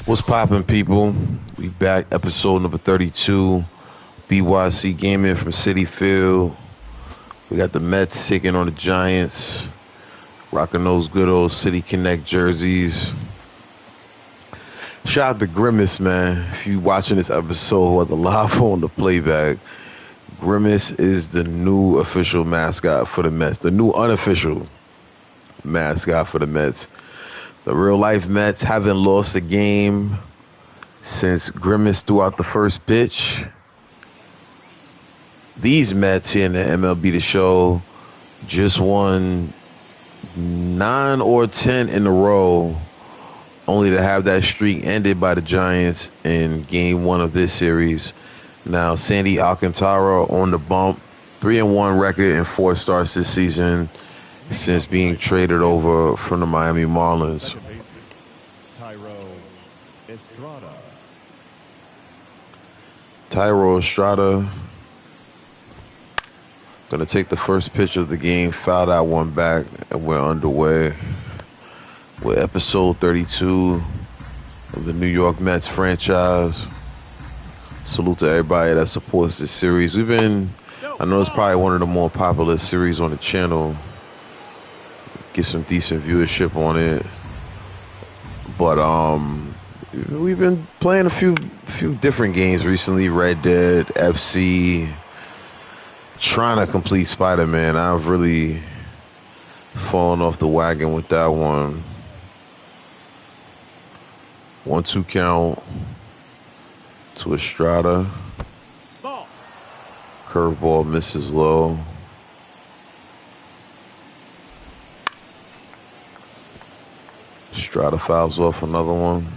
What's poppin', people? We back, episode number 32. BYC Gaming from City Field. We got the Mets taking on the Giants, rocking those good old City Connect jerseys. Shout out to Grimace, man. If you watching this episode or the live on the playback, Grimace is the new official mascot for the Mets. The new unofficial mascot for the Mets. The real life Mets haven't lost a game since Grimace threw out the first pitch. These Mets here in the MLB The Show just won 9 or 10 in a row, only to have that streak ended by the Giants in game 1 of this series. Now, Sandy Alcantara on the bump, 3-1 record and 4 starts this season since being traded over from the Miami Marlins. Thairo Estrada gonna take the first pitch of the game, foul that one back, and we're underway with episode 32 of the New York Mets franchise. Salute to everybody that supports this series. I know it's probably one of the more popular series on the channel. Get some decent viewership on it. But we've been playing a few different games recently. Red Dead, FC, trying to complete Spider-Man. I've really fallen off the wagon with that one. 1-2 count to Estrada. Curveball misses low. Estrada fouls off another one.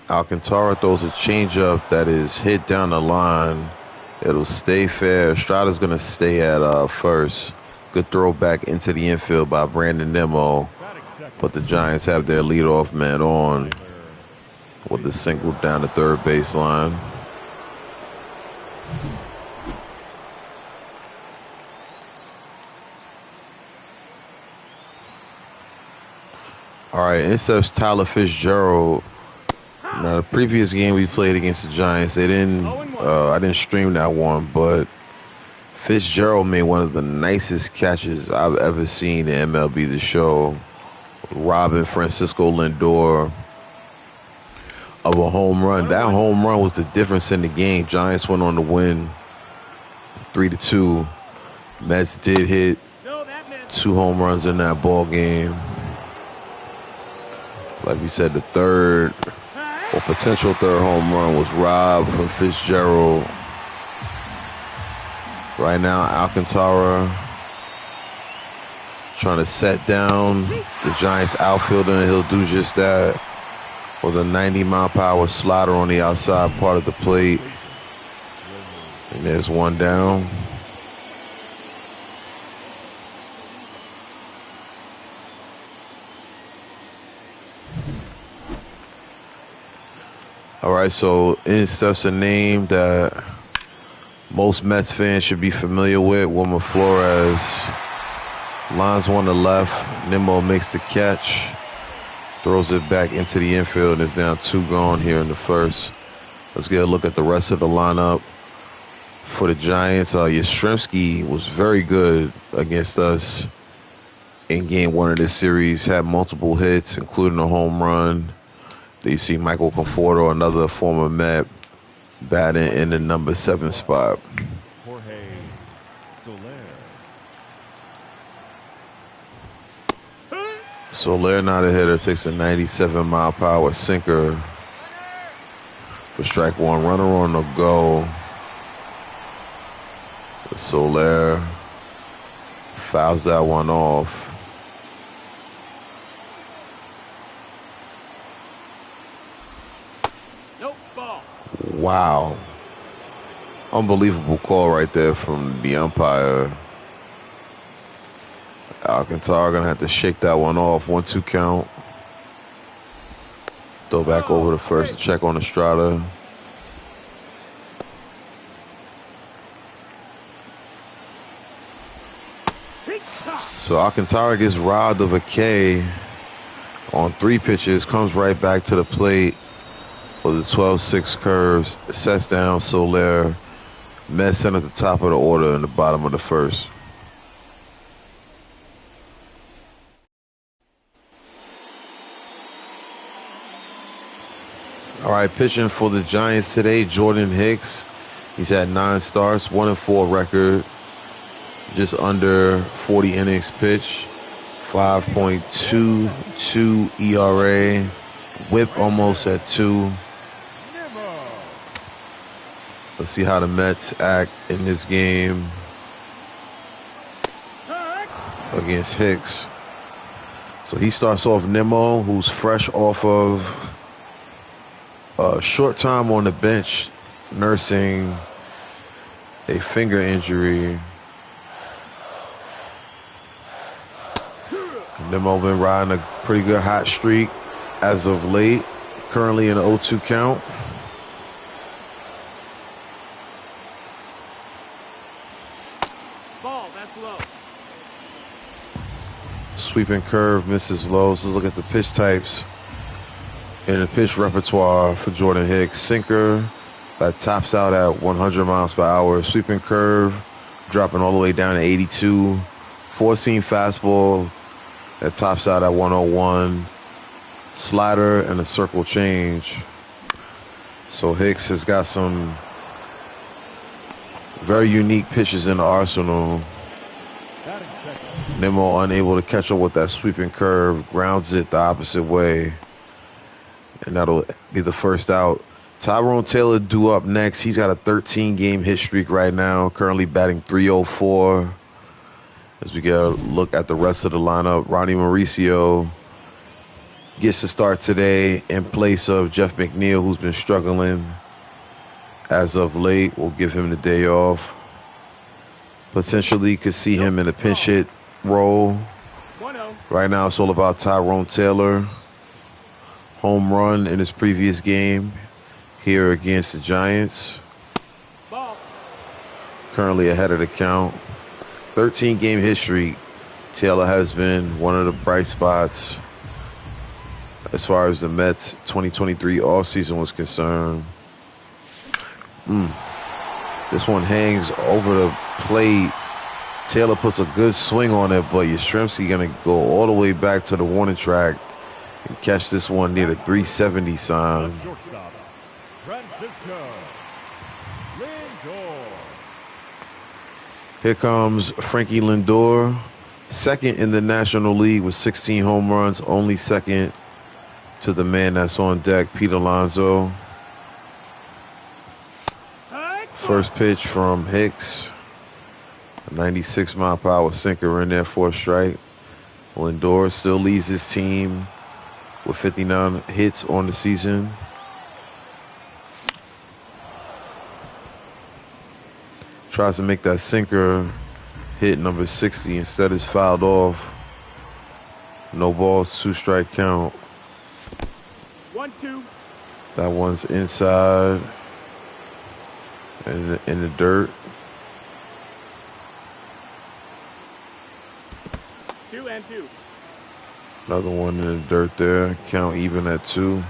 Alcantara throws a changeup that is hit down the line. It'll stay fair. Estrada's going to stay at first. Good throw back into the infield by Brandon Nimmo. But the Giants have their leadoff man on with the single down the third baseline. All right, intercepts Tyler Fitzgerald. Now, the previous game we played against the Giants, I didn't stream that one, but Fitzgerald made one of the nicest catches I've ever seen in MLB The Show, robbing Francisco Lindor of a home run. That home run was the difference in the game. Giants went on to win 3-2. Mets did hit 2 home runs in that ball game. Like we said, the third or potential third home run was robbed from Fitzgerald. Right now, Alcantara trying to set down the Giants outfielder, and he'll do just that with a 90-mile-per-hour slider on the outside part of the plate. And there's one down. All right, so in steps a name that most Mets fans should be familiar with, Wilmer Flores. Lines one to left. Nimmo makes the catch. Throws it back into the infield, and it's down 2 gone here in the first. Let's get a look at the rest of the lineup for the Giants. Yastrzemski was very good against us in game 1 of this series. Had multiple hits, including a home run. There you see Michael Conforto, another former Met, batting in the number 7 spot. Soler, not a hitter, takes a 97-mile-per-hour sinker for strike 1. Runner on the go. Soler fouls that one off. Wow. Unbelievable call right there from the umpire. Alcantara gonna have to shake that one off. 1-2 count. Throw back over to first to check on Estrada. So Alcantara gets robbed of a K on 3 pitches, comes right back to the plate with the 12-6 curves, sets down Soler. Mets sent at the top of the order in the bottom of the first. All right, pitching for the Giants today, Jordan Hicks. He's had 9 starts, 1-4 record, just under 40 innings pitched, 5.22 ERA, whip almost at 2. Let's see how the Mets act in this game against Hicks. So he starts off Nimmo, who's fresh off of a short time on the bench, nursing a finger injury. Nimmo been riding a pretty good hot streak as of late, currently in an 0-2 count. Ball, that's low. Sweeping curve misses low. So look at the pitch types in the pitch repertoire for Jordan Hicks. Sinker that tops out at 100 miles per hour. Sweeping curve dropping all the way down to 82. 4-seam fastball that tops out at 101. Slider and a circle change. So Hicks has got some very unique pitches in the arsenal. Nimmo unable to catch up with that sweeping curve, grounds it the opposite way, and that'll be the first out. Tyrone Taylor due up next. He's got a 13-game hit streak right now, currently batting .304. As we get a look at the rest of the lineup, Ronnie Mauricio gets to start today in place of Jeff McNeil, who's been struggling as of late. We'll give him the day off. Potentially could see him in a pinch hit role. Right now it's all about Tyrone Taylor. Home run in his previous game here against the Giants. Currently ahead of the count. 13-game history. Taylor has been one of the bright spots as far as the Mets 2023 offseason was concerned. This one hangs over the plate. Taylor puts a good swing on it, but Yastrzemski going to go all the way back to the warning track and catch this one near the 370 sign. Here comes Frankie Lindor, second in the National League with 16 home runs, only second to the man that's on deck, Pete Alonso. First pitch from Hicks. A 96 mile per hour sinker in there for a strike. Lindor still leads his team with 59 hits on the season. Tries to make that sinker hit number 60. Instead it's fouled off. No balls, 2-strike count. 1-2. That one's inside. In the dirt. 2-2. Another one in the dirt there. Count even at 2.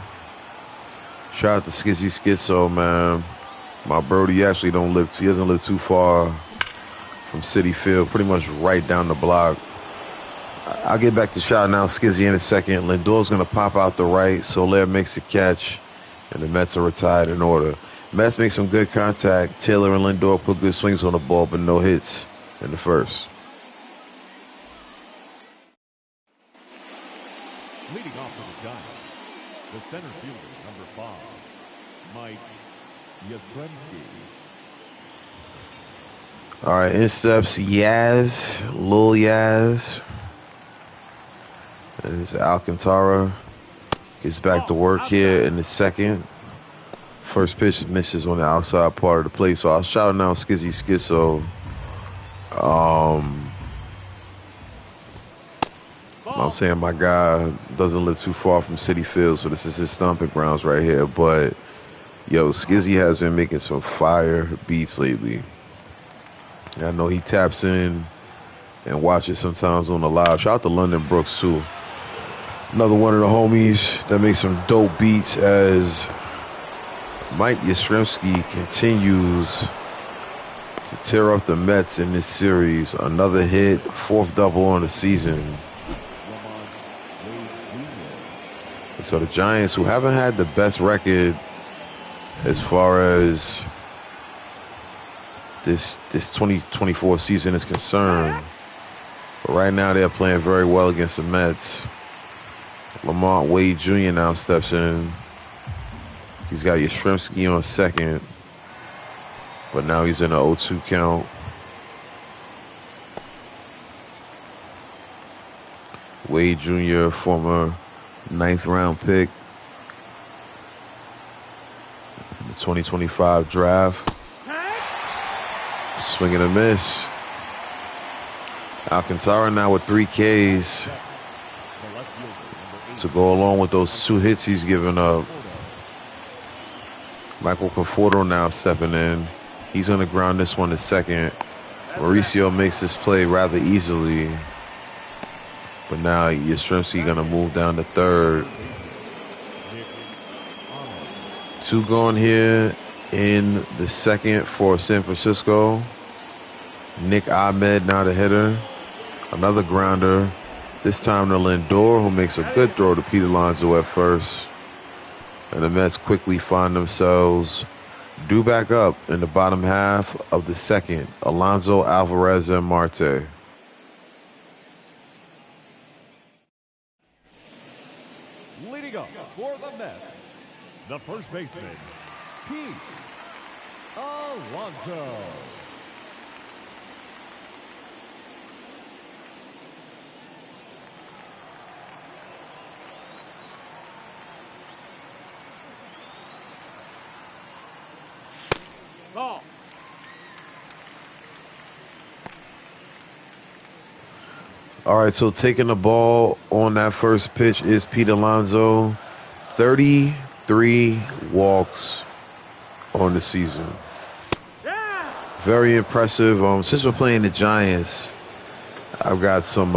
Shout out to Skizzy Schizo, man. My Brody actually he doesn't live too far from Citi Field, pretty much right down the block. I'll get back to shouting out Skizzy in a second. Lindor's going to pop out the right. Soler makes the catch, and the Mets are retired in order. Mets make some good contact. Taylor and Lindor put good swings on the ball, but no hits in the first. Leading off for the Giants, the center fielder, number 5, Mike Yastrzemski. All right, in steps Yaz, Lil Yaz. As Alcantara gets back to work here in the second. First pitch misses on the outside part of the plate, so I'll shout out Skizzy Schizo. I'm saying my guy doesn't live too far from City Field, so this is his stomping grounds right here. But, yo, Skizzy has been making some fire beats lately. I know he taps in and watches sometimes on the live. Shout out to London Brooks, too. Another one of the homies that makes some dope beats as Mike Yastrzemski continues to tear up the Mets in this series. Another hit, 4th double on the season. So the Giants, who haven't had the best record as far as this 2024 season is concerned, but right now they're playing very well against the Mets. Lamont Wade Jr. now steps in. He's got Yastrzemski on second, but now he's in an 0-2 count. Wade Jr., former 9th round pick in the 2025 draft. Swing and a miss. Alcantara now with 3 Ks to go along with those 2 hits he's given up. Michael Conforto now stepping in. He's going to ground this one to second. Mauricio makes this play rather easily. But now Yastrzemski going to move down to third. 2 going here in the second for San Francisco. Nick Ahmed now the hitter. Another grounder. This time to Lindor, who makes a good throw to Pete Alonso at first. And the Mets quickly find themselves due back up in the bottom half of the second. Alonso, Alvarez, and Marte. Leading up for the Mets, the first baseman, Pete Alonso. Ball. All right, so taking the ball on that first pitch is Pete Alonso. 33 walks on the season. Yeah. Very impressive. Since we're playing the Giants, I've got some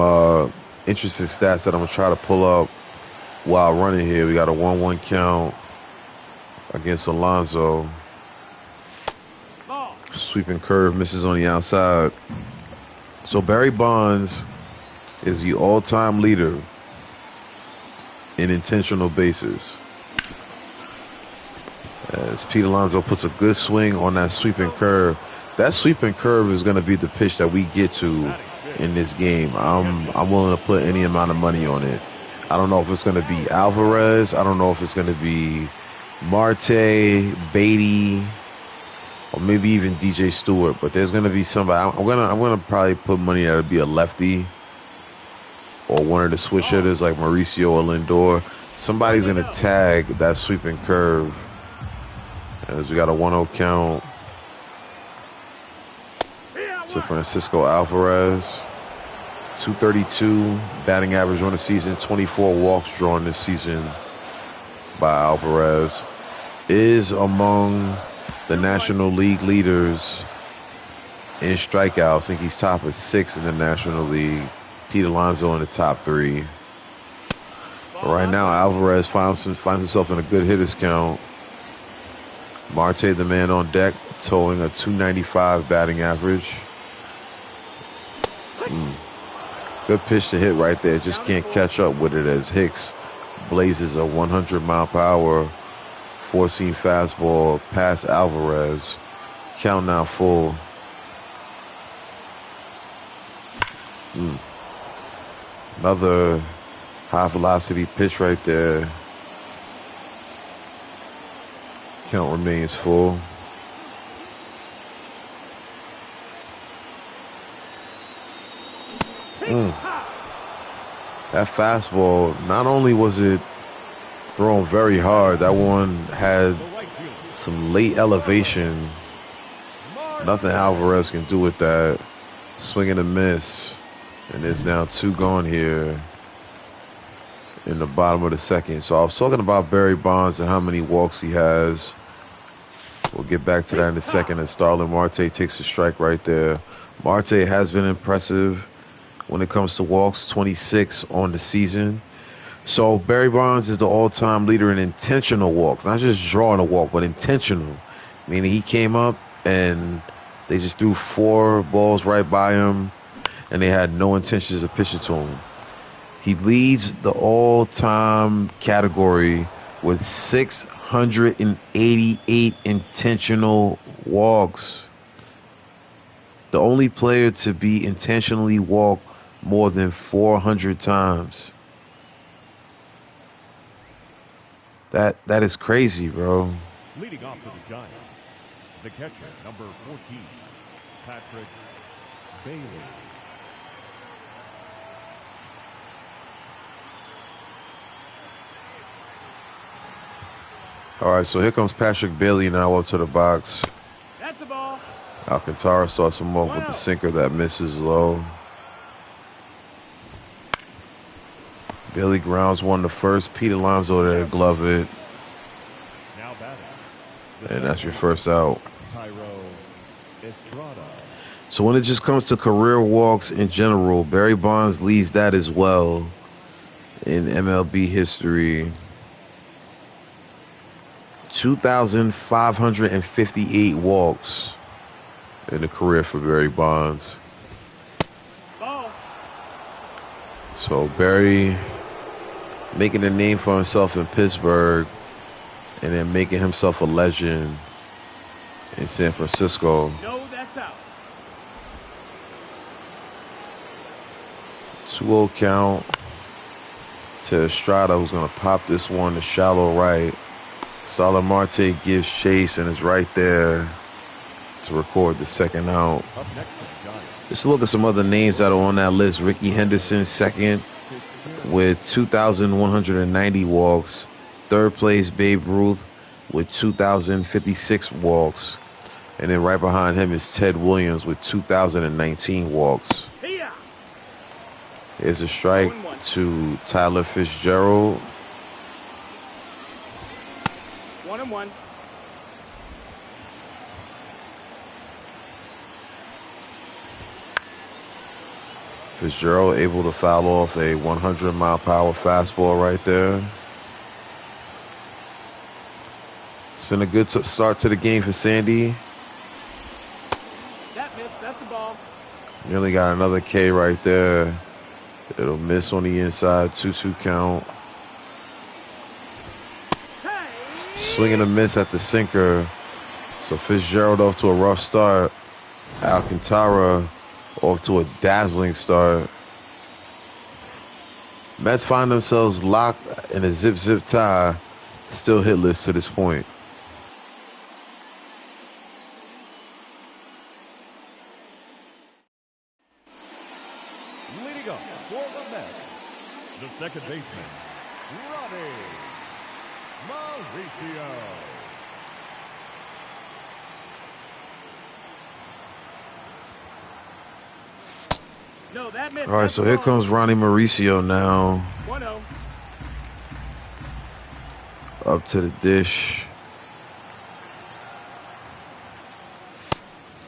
interesting stats that I'm going to try to pull up while running here. We got a 1-1 count against Alonso. Sweeping curve, misses on the outside. So Barry Bonds is the all-time leader in intentional bases, as Pete Alonso puts a good swing on that sweeping curve. That sweeping curve is going to be the pitch that we get to in this game. I'm willing to put any amount of money on it. I don't know if it's going to be Alvarez. I don't know if it's going to be Marte, Beatty, or maybe even DJ Stewart, but there's gonna be somebody. I'm gonna probably put money that would be a lefty or one of the switch hitters like Mauricio or Lindor. Somebody's gonna tag that sweeping curve. As we got a 1-0 count to Francisco Alvarez. 232 batting average on the season. 24 walks drawn this season by Alvarez. Is among the National League leaders in strikeouts. I think he's top of 6 in the National League. Pete Alonso in the top 3. But right now, Alvarez finds himself in a good hitters count. Marte, the man on deck, towing a 295 batting average. Good pitch to hit right there. Just can't catch up with it as Hicks blazes a 100-mile-per-hour four-seam fastball past Alvarez. Count now full. Another high-velocity pitch right there. Count remains full. That fastball, not only was it thrown very hard, that one had some late elevation. Nothing Alvarez can do with that. Swing and a miss. And there's now 2 gone here in the bottom of the second. So I was talking about Barry Bonds and how many walks he has. We'll get back to that in a second as Starling Marte takes a strike right there. Marte has been impressive when it comes to walks, 26 on the season. So Barry Bonds is the all-time leader in intentional walks, not just drawing a walk, but intentional. Meaning he came up and they just threw 4 balls right by him, and they had no intentions of pitching to him. He leads the all-time category with 688 intentional walks. The only player to be intentionally walked more than 400 times. That is crazy, bro. Leading off for the Giants, the catcher, number 14, Patrick Bailey. All right, so here comes Patrick Bailey now up to the box. That's the ball. Alcantara starts him off with the sinker that misses low. Bailey grounds one to first. Pete Alonso there to glove it. Now batting. And that's your first out. Tyro Estrada. So when it just comes to career walks in general, Barry Bonds leads that as well in MLB history. 2,558 walks in the career for Barry Bonds. Ball. So Barry making a name for himself in Pittsburgh and then making himself a legend in San Francisco. No, that's out. 2-0 count to Estrada, who's going to pop this one to shallow right. Starling Marte gives chase and is right there to record the second out. Up next for the Giants, Let's look at some other names that are on that list. Ricky Henderson, second with 2,190 walks. Third place, Babe Ruth with 2,056 walks. And then right behind him is Ted Williams with 2,019 walks. See ya. Here's a strike to Tyler Fitzgerald. 1-1. Fitzgerald able to foul off a 100-mile-per-hour fastball right there. It's been a good start to the game for Sandy. That missed. That's the ball. Nearly got another K right there. It'll miss on the inside. 2-2 count. Hey. Swing and a miss at the sinker. So Fitzgerald off to a rough start. Alcantara off to a dazzling start. Mets find themselves locked in a zip-zip tie. Still hitless to this point. leading up for the Mets, the second baseman, Ronnie Mauricio. No, that missed. All right, so here comes Ronnie Mauricio now. 1-0. Up to the dish.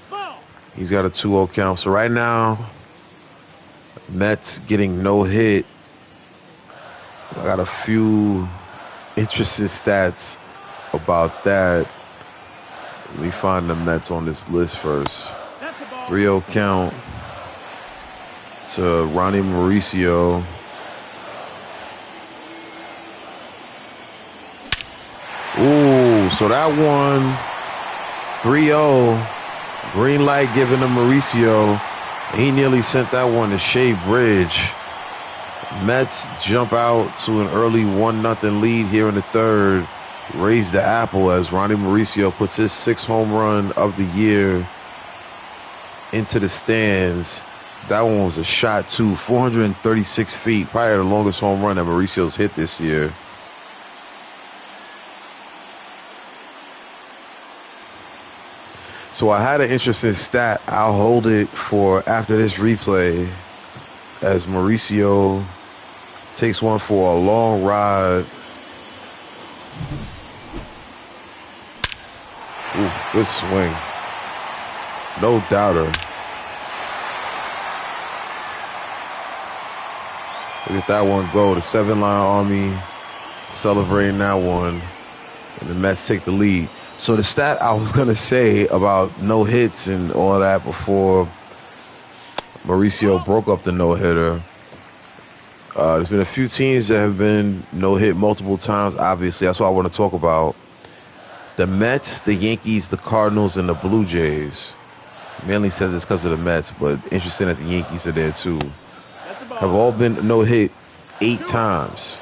Ball. He's got a 2-0 count. So right now, Mets getting no hit. I got a few interesting stats about that. Let me find the Mets on this list first. That's the ball. 3-0 count to Ronnie Mauricio. Ooh, so that one, 3-0. Green light given to Mauricio. He nearly sent that one to Shea Bridge. Mets jump out to an early 1-0 lead here in the third. Raise the apple as Ronnie Mauricio puts his 6th home run of the year into the stands. That one was a shot too, 436 feet, probably the longest home run that Mauricio's hit this year. So I had an interesting stat. I'll hold it for after this replay as Mauricio Takes one for a long ride. Ooh, good swing. No doubter. Look at that one go. The 7-line Army celebrating that one. And the Mets take the lead. So the stat I was going to say about no hits and all that before Mauricio broke up the no-hitter. There's been a few teams that have been no-hit multiple times, obviously. That's what I want to talk about. The Mets, the Yankees, the Cardinals, and the Blue Jays. Mainly said this because of the Mets, but interesting that the Yankees are there too. Have all been no-hit 8 times.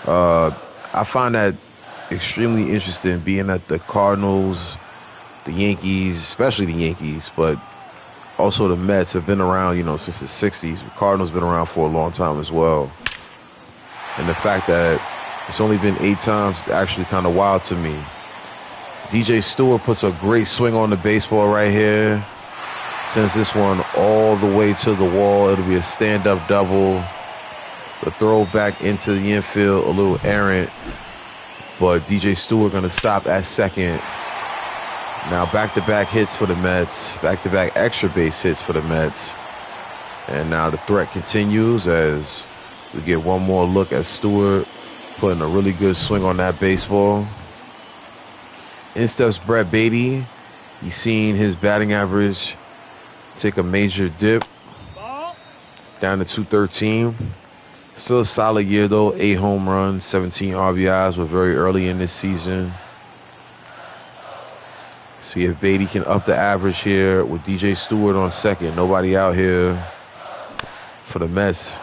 I find that extremely interesting, being that the Cardinals, the Yankees, especially the Yankees, but also the Mets have been around, since the 60s. The Cardinals been around for a long time as well. And the fact that it's only been 8 times is actually kind of wild to me. DJ Stewart puts a great swing on the baseball right here. Sends this one all the way to the wall. It'll be a stand-up double. The throw back into the infield, a little errant. But DJ Stewart going to stop at second. Now back-to-back hits for the Mets. Back-to-back extra base hits for the Mets. And now the threat continues as we get one more look at Stewart putting a really good swing on that baseball. In steps Brett Beatty. He's seen his batting average take a major dip down to 213. Still a solid year though. 8 home runs, 17 RBIs. We're very early in this season. See if Beatty can up the average here with DJ Stewart on second. Nobody out here for the Mets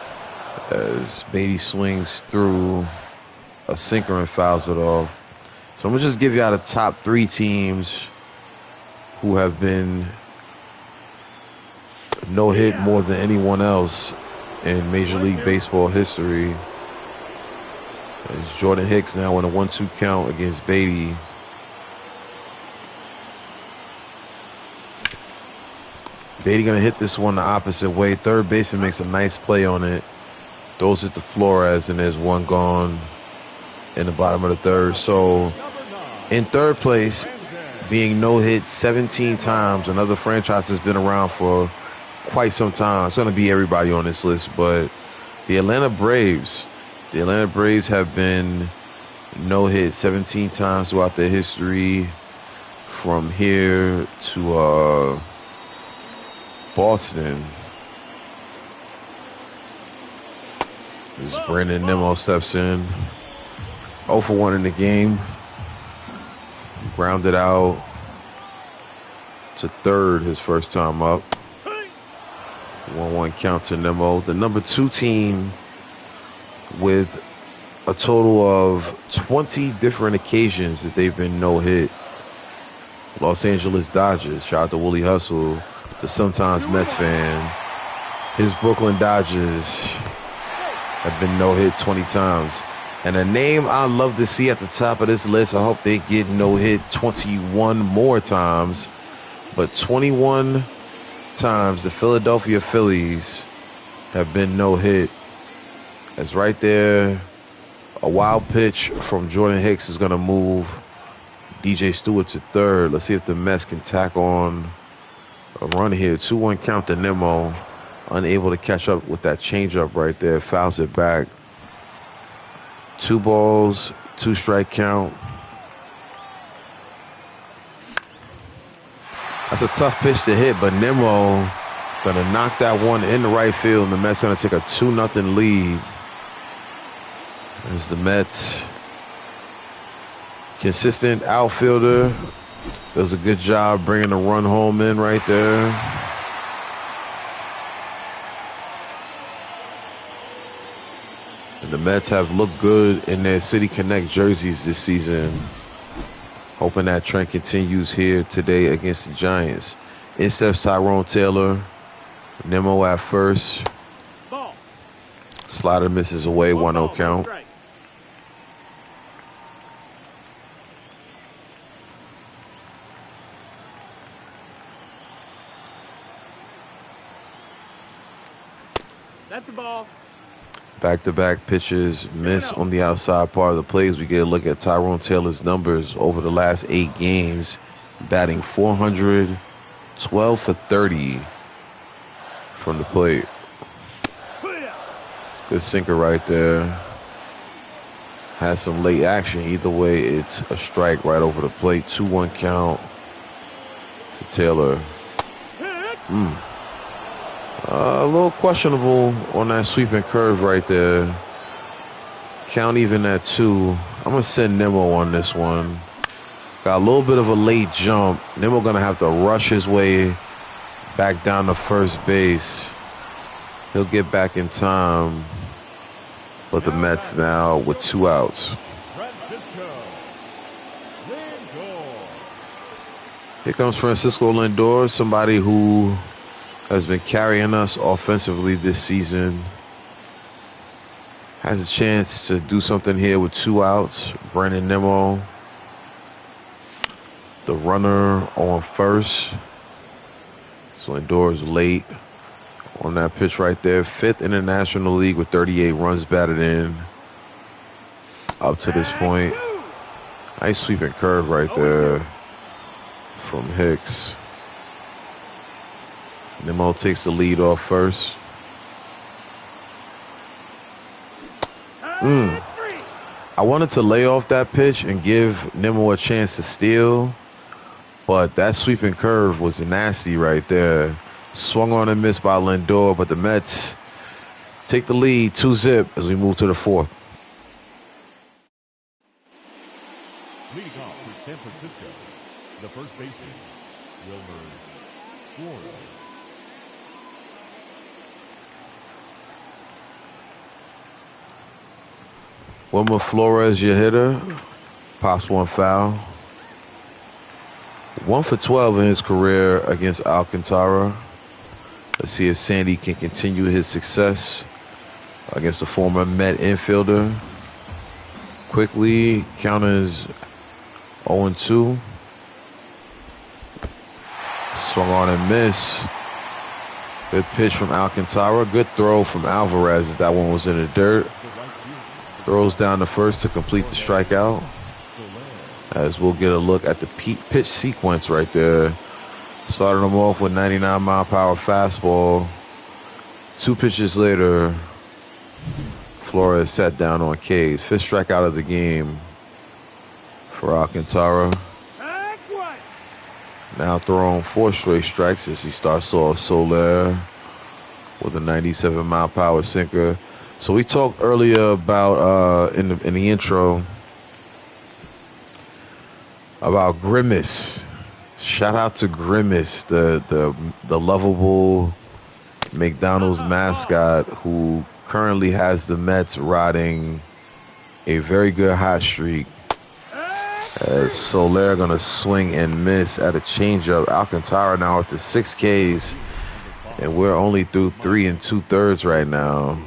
as Beatty swings through a sinker and fouls it off. So I'm going to just give you out the top 3 teams who have been no-hit more than anyone else in Major League Baseball history. As Jordan Hicks now in a 1-2 count against Beatty. Beatty going to hit this one the opposite way. Third baseman makes a nice play on it. Throws it to Flores, and there's one gone in the bottom of the third. So in third place, being no-hit 17 times, another franchise that's been around for quite some time. It's going to be everybody on this list, but the Atlanta Braves have been no-hit 17 times throughout their history, from here to Boston. As Brandon Nimmo steps in. 0 for 1 in the game. Grounded out to third his first time up. 1-1 count to Nimmo. The number 2 team with a total of 20 different occasions that they've been no-hit. Los Angeles Dodgers. Shout out to Willie Hustle, the sometimes Mets fan. His Brooklyn Dodgers have been no-hit 20 times. And a name I love to see at the top of this list, I hope they get no-hit 21 more times. But 21 times the Philadelphia Phillies have been no-hit. As right there, a wild pitch from Jordan Hicks is going to move DJ Stewart to third. Let's see if the Mets can tack on a run here. 2-1 count to Nimmo. Unable to catch up with that changeup right there. Fouls it back. 2 balls, 2 strike count. That's a tough pitch to hit, but Nimmo gonna knock that one in the right field, and the Mets gonna take a 2-0 lead. As the Mets, consistent outfielder, does a good job bringing the run home in right there. And the Mets have looked good in their City Connect jerseys this season. Hoping that trend continues here today against the Giants. In steps Tyrone Taylor. Nimmo at first. Ball. Slider misses away, 1-0 count. That's a ball. Back-to-back pitches miss on the outside part of the plays. We get a look at Tyrone Taylor's numbers over the last 8 games. Batting .400, 12 for 30 from the plate. Good sinker right there. Has some late action. Either way, it's a strike right over the plate. 2-1 count to Taylor. A little questionable on that sweeping curve right there. Count even at 2. I'm going to send Nimmo on this one. Got a little bit of a late jump. Nimmo going to have to rush his way back down to first base. He'll get back in time. But the Mets now with 2 outs. Here comes Francisco Lindor, somebody who has been carrying us offensively this season. Has a chance to do something here with 2 outs. Brandon Nimmo, the runner on first. So Lindor is late on that pitch right there. 5th in the National League with 38 runs batted in up to this point. Nice sweeping curve right there from Hicks. Nimmo takes the lead off first. I wanted to lay off that pitch and give Nimmo a chance to steal, but that sweeping curve was nasty right there. Swung on and missed by Lindor, but the Mets take the lead 2-0 as we move to the 4th. Leading off for San Francisco, the first baseman, Wilmer Flores. Wilmer Flores, your hitter. Pops one foul. 1 for 12 in his career against Alcantara. Let's see if Sandy can continue his success against the former Met infielder. Quickly, count is 0-2. Swung on and missed. Good pitch from Alcantara. Good throw from Alvarez. That one was in the dirt. Throws down the first to complete the strikeout. As we'll get a look at the pitch sequence right there. Started him off with 99-mile-per-hour fastball. 2 pitches later, Flores sat down on K's. 5th strikeout of the game for Alcantara. Now throwing 4 straight strikes as he starts off Soler with a 97-mile-per-hour sinker. So we talked earlier about in the intro about Grimace. Shout out to Grimace, the lovable McDonald's mascot who currently has the Mets riding a very good hot streak. As Soler gonna swing and miss at a changeup. Alcantara now with the 6 Ks, and we're only through 3 2/3 right now.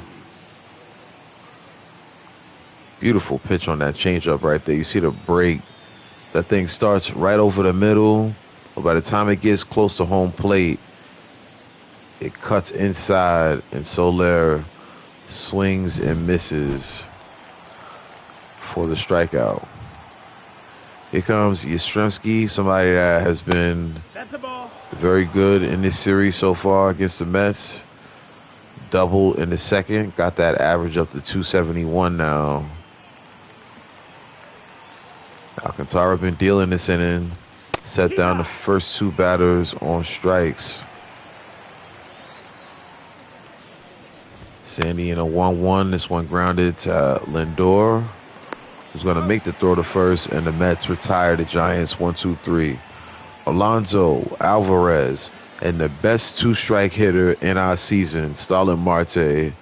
Beautiful pitch on that changeup right there. You see the break. That thing starts right over the middle, but by the time it gets close to home plate, it cuts inside, and Soler swings and misses for the strikeout. Here comes Yastrzemski, somebody that has been very good in this series so far against the Mets. Double in the second, got that average up to 271 now. Alcantara been dealing this inning. Set down the first 2 batters on strikes. Sandy in a 1-1. This one grounded to Lindor, who's going to make the throw to first, and the Mets retire the Giants 1-2-3. Alonso, Alvarez, and the best 2-strike hitter in our season, Starlin Marte,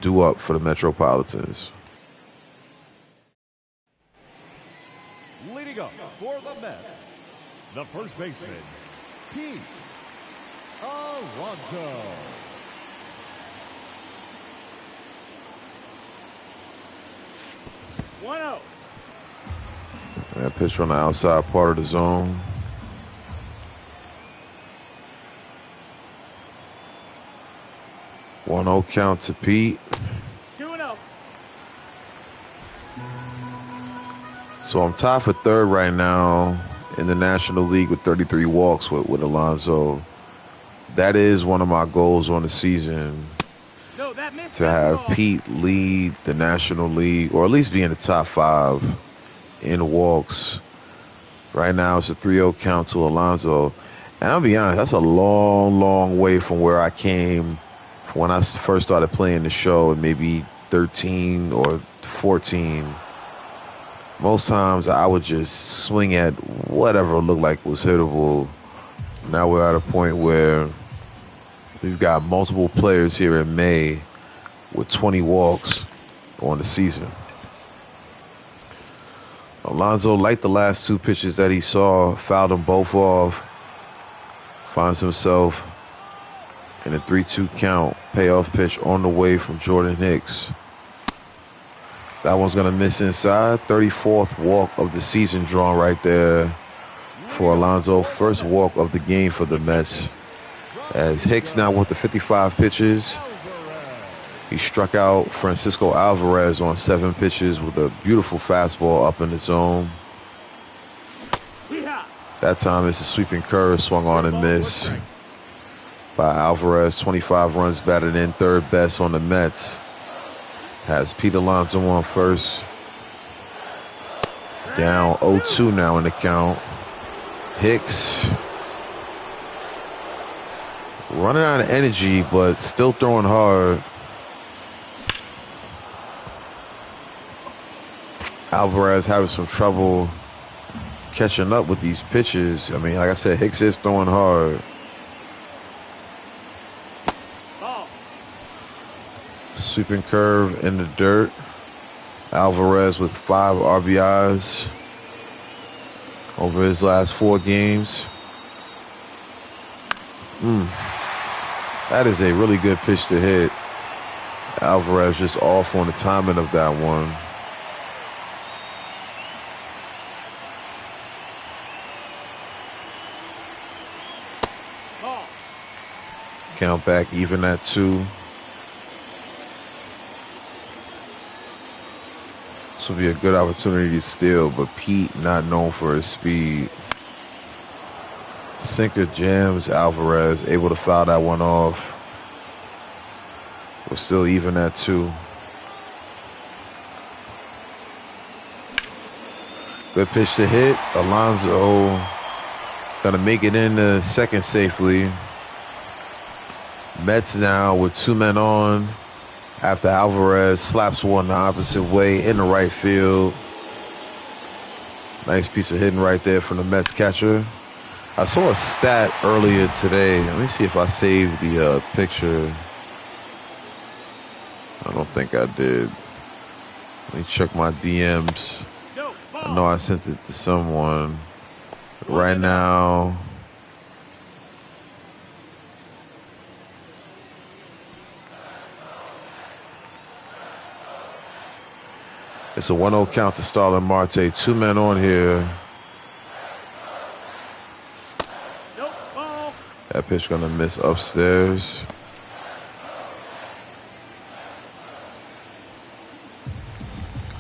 due up for the Metropolitans. Leading up for the Mets, the first baseman, Pete Alonso. That pitch from the outside part of the zone. One 0 count to Pete. 2-0. So I'm tied for third right now in the National League with 33 walks with Alonso. That is one of my goals on the season, No, that missed. to That's the have ball. Pete lead the National League, or at least be in the top 5 in walks. Right now it's a 3-0 count to Alonso. And I'll be honest, that's a long, long way from where I came when I first started playing the show, maybe 13 or 14. Most times I would just swing at whatever looked like was hittable. Now we're at a point where we've got multiple players here in May with 20 walks on the season. Alonso, like the last 2 pitches that he saw, fouled them both off. Finds himself in a 3-2 count. Payoff pitch on the way from Jordan Hicks. That one's going to miss inside. 34th walk of the season drawn right there for Alonso. First walk of the game for the Mets. As Hicks now with the 55 pitches. He struck out Francisco Alvarez on 7 pitches with a beautiful fastball up in the zone. That time it's a sweeping curve swung on and missed by Alvarez. 25 runs batted in, third best on the Mets. Has Pete Alonso on first. Down 0-2 now in the count. Hicks running out of energy, but still throwing hard. Alvarez having some trouble catching up with these pitches. I mean, like I said, Hicks is throwing hard. Sweeping curve in the dirt. Alvarez with 5 RBIs over his last 4 games. That is a really good pitch to hit. Alvarez just off on the timing of that one. Count back even at 2. This will be a good opportunity to steal, but Pete not known for his speed. Sinker jams Alvarez, able to foul that one off. We're still even at 2. Good pitch to hit. Alonso gonna make it in the second safely. Mets now with 2 men on after Alvarez slaps one the opposite way in the right field. Nice piece of hitting right there from the Mets catcher. I saw a stat earlier today. Let me see if I saved the picture. I don't think I did. Let me check my DMs. I know I sent it to someone. Right now, it's a 1-0 count to Starlin Marte. 2 men on here. That pitch gonna miss upstairs.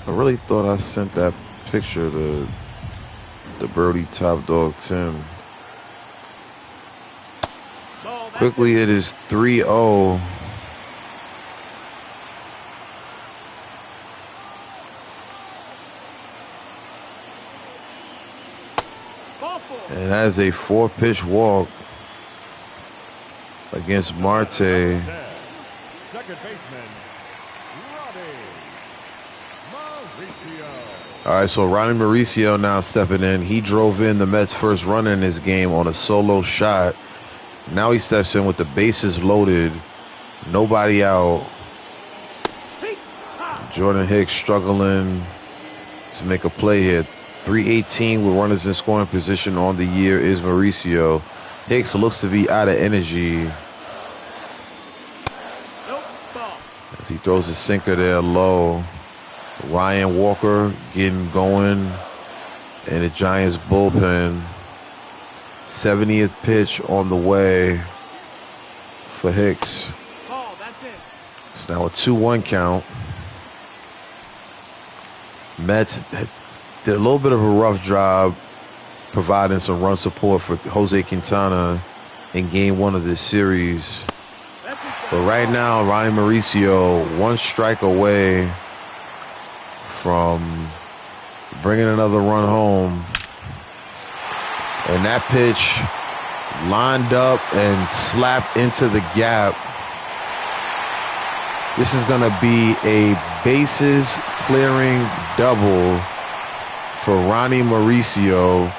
I really thought I sent that picture to the Birdie Top Dog Tim. Quickly, it is 3-0. And that is a 4-pitch walk against Marte. Second baseman, Ronnie Mauricio. All right, so Ronnie Mauricio now stepping in. He drove in the Mets' first run in this game on a solo shot. Now he steps in with the bases loaded, nobody out. Jordan Hicks struggling to make a play here. 318 with runners in scoring position on the year is Mauricio. Hicks looks to be out of energy as he throws his sinker there low. Ryan Walker getting going in the Giants bullpen. 70th pitch on the way for Hicks. It's now a 2-1 count. Mets did a little bit of a rough job providing some run support for Jose Quintana in game 1 of this series. But right now, Ronnie Mauricio, 1 strike away from bringing another run home. And that pitch lined up and slapped into the gap. This is going to be a bases clearing double for Ronnie Mauricio.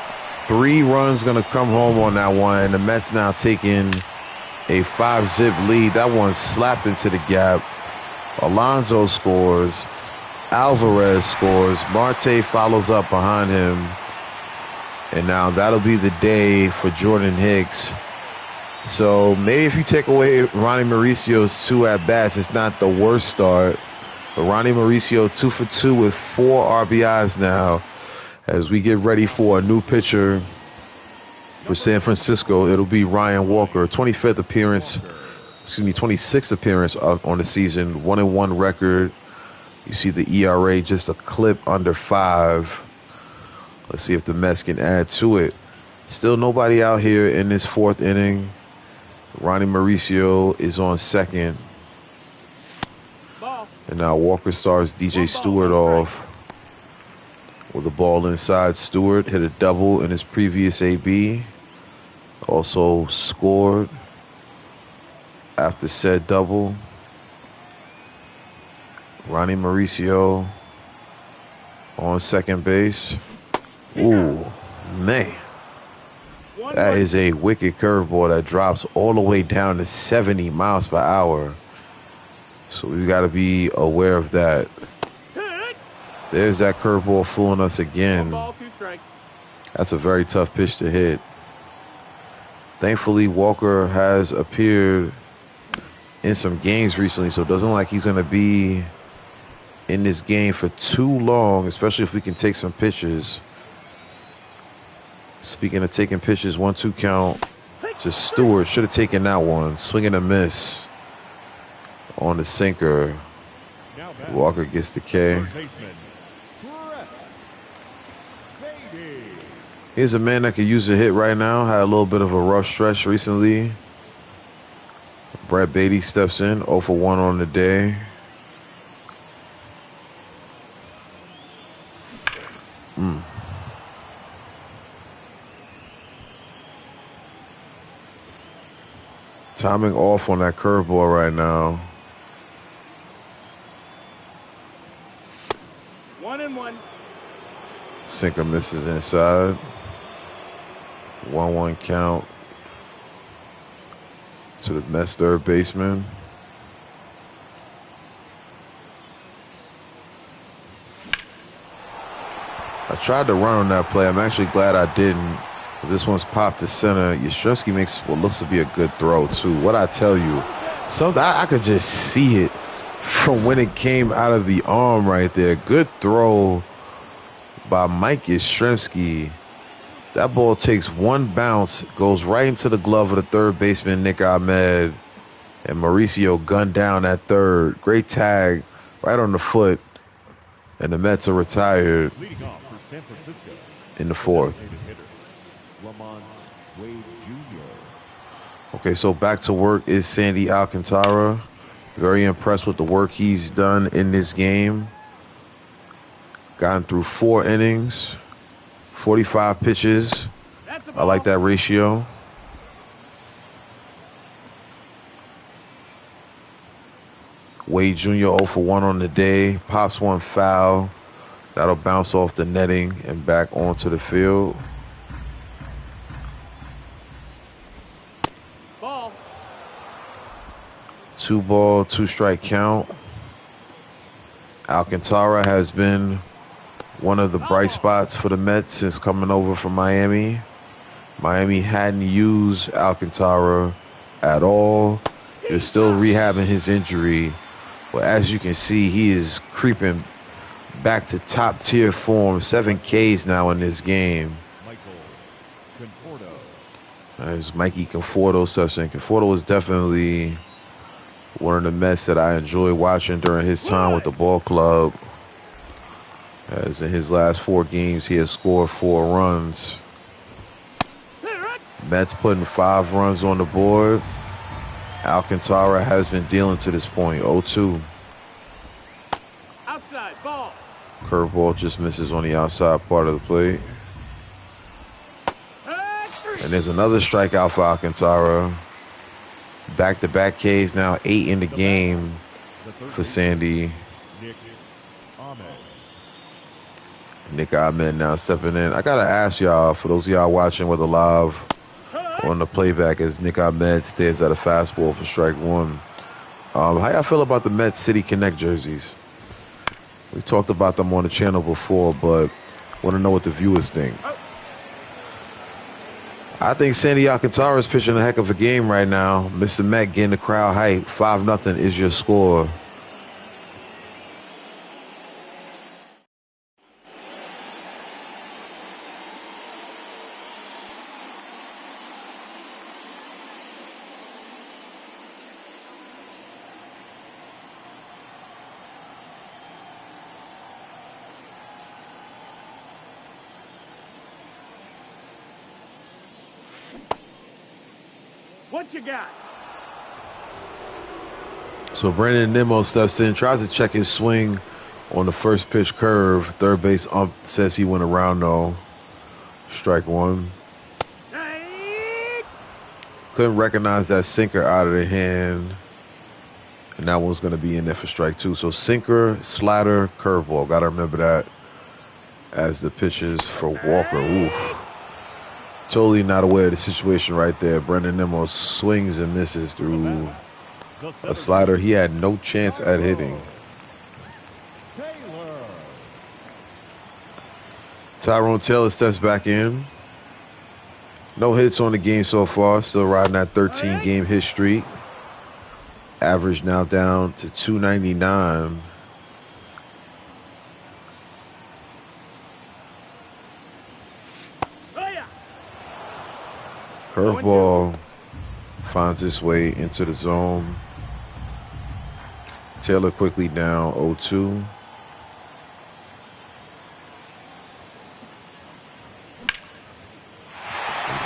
3 runs going to come home on that one. And the Mets now taking a 5-zip lead. That one slapped into the gap. Alonso scores. Alvarez scores. Marte follows up behind him. And now that'll be the day for Jordan Hicks. So maybe if you take away Ronnie Mauricio's 2 at-bats, it's not the worst start. But Ronnie Mauricio 2 for 2 with 4 RBIs now. As we get ready for a new pitcher for San Francisco, it'll be Ryan Walker. 26th appearance on the season. 1-1 record. You see the ERA just a clip under 5. Let's see if the Mets can add to it. Still nobody out here in this 4th inning. Ronnie Mauricio is on second. And now Walker starts DJ Stewart off with a ball inside. Stewart hit a double in his previous AB. Also scored after said double. Ronnie Mauricio on second base. Ooh, man. That is a wicked curveball that drops all the way down to 70 miles per hour. So we got to be aware of that. There's that curveball fooling us again. That's a very tough pitch to hit. Thankfully, Walker has appeared in some games recently, so it doesn't look like he's going to be in this game for too long, especially if we can take some pitches. Speaking of taking pitches, 1-2 count to Stewart. Should have taken that one. Swing and a miss on the sinker. Walker gets the K. Here's a man that could use a hit right now. Had a little bit of a rough stretch recently. Brett Beatty steps in, 0 for 1 on the day. Timing off on that curveball right now. 1-1. Sinker misses inside. 1-1 count to the Mets third baseman. I tried to run on that play. I'm actually glad I didn't. This one's popped to center. Yastrzemski makes what looks to be a good throw, too. What I tell you, I could just see it from when it came out of the arm right there. Good throw by Mike Yastrzemski. That ball takes one bounce, goes right into the glove of the third baseman, Nick Ahmed, and Mauricio gunned down at third. Great tag right on the foot, and the Mets are retired in the 4th. Okay, so back to work is Sandy Alcantara. Very impressed with the work he's done in this game. Gotten through 4 innings, 45 pitches. I like that ratio. Wade Jr. 0 for 1 on the day. Pops one foul. That'll bounce off the netting and back onto the field. Ball. 2-ball, 2-strike count. Alcantara has been one of the bright spots for the Mets since coming over from Miami. Miami hadn't used Alcantara at all. They're still rehabbing his injury. But as you can see, he is creeping back to top-tier form. 7 Ks now in this game. There's Mikey Conforto session. Conforto is definitely one of the Mets that I enjoy watching during his time with the ball club. As in his last 4 games, he has scored 4 runs. Mets putting 5 runs on the board. Alcantara has been dealing to this point. 0-2. Outside ball. Curveball just misses on the outside part of the plate. And there's another strikeout for Alcantara. Back-to-back Ks now, 8 in the game for Sandy. Nick Ahmed now stepping in. I got to ask y'all, for those of y'all watching with the live on the playback, as Nick Ahmed stares at a fastball for strike 1. How y'all feel about the Met City Connect jerseys? We talked about them on the channel before, but want to know what the viewers think. I think Sandy Alcantara is pitching a heck of a game right now. Mr. Met getting the crowd hype. 5-0 is your score. What you got? So Brandon Nimmo steps in, tries to check his swing on the first pitch curve. Third base ump says he went around though. Strike 1. Couldn't recognize that sinker out of the hand. And that one's going to be in there for strike 2. So sinker, slider, curveball. Got to remember that as the pitches for Walker. Oof. Totally not aware of the situation right there. Brendan Nimmo swings and misses through a slider he had no chance at hitting. Tyrone Taylor steps back in. No hits on the game so far. Still riding that 13-game hit streak. Average now down to 299. Curveball finds its way into the zone. Taylor quickly down 0-2.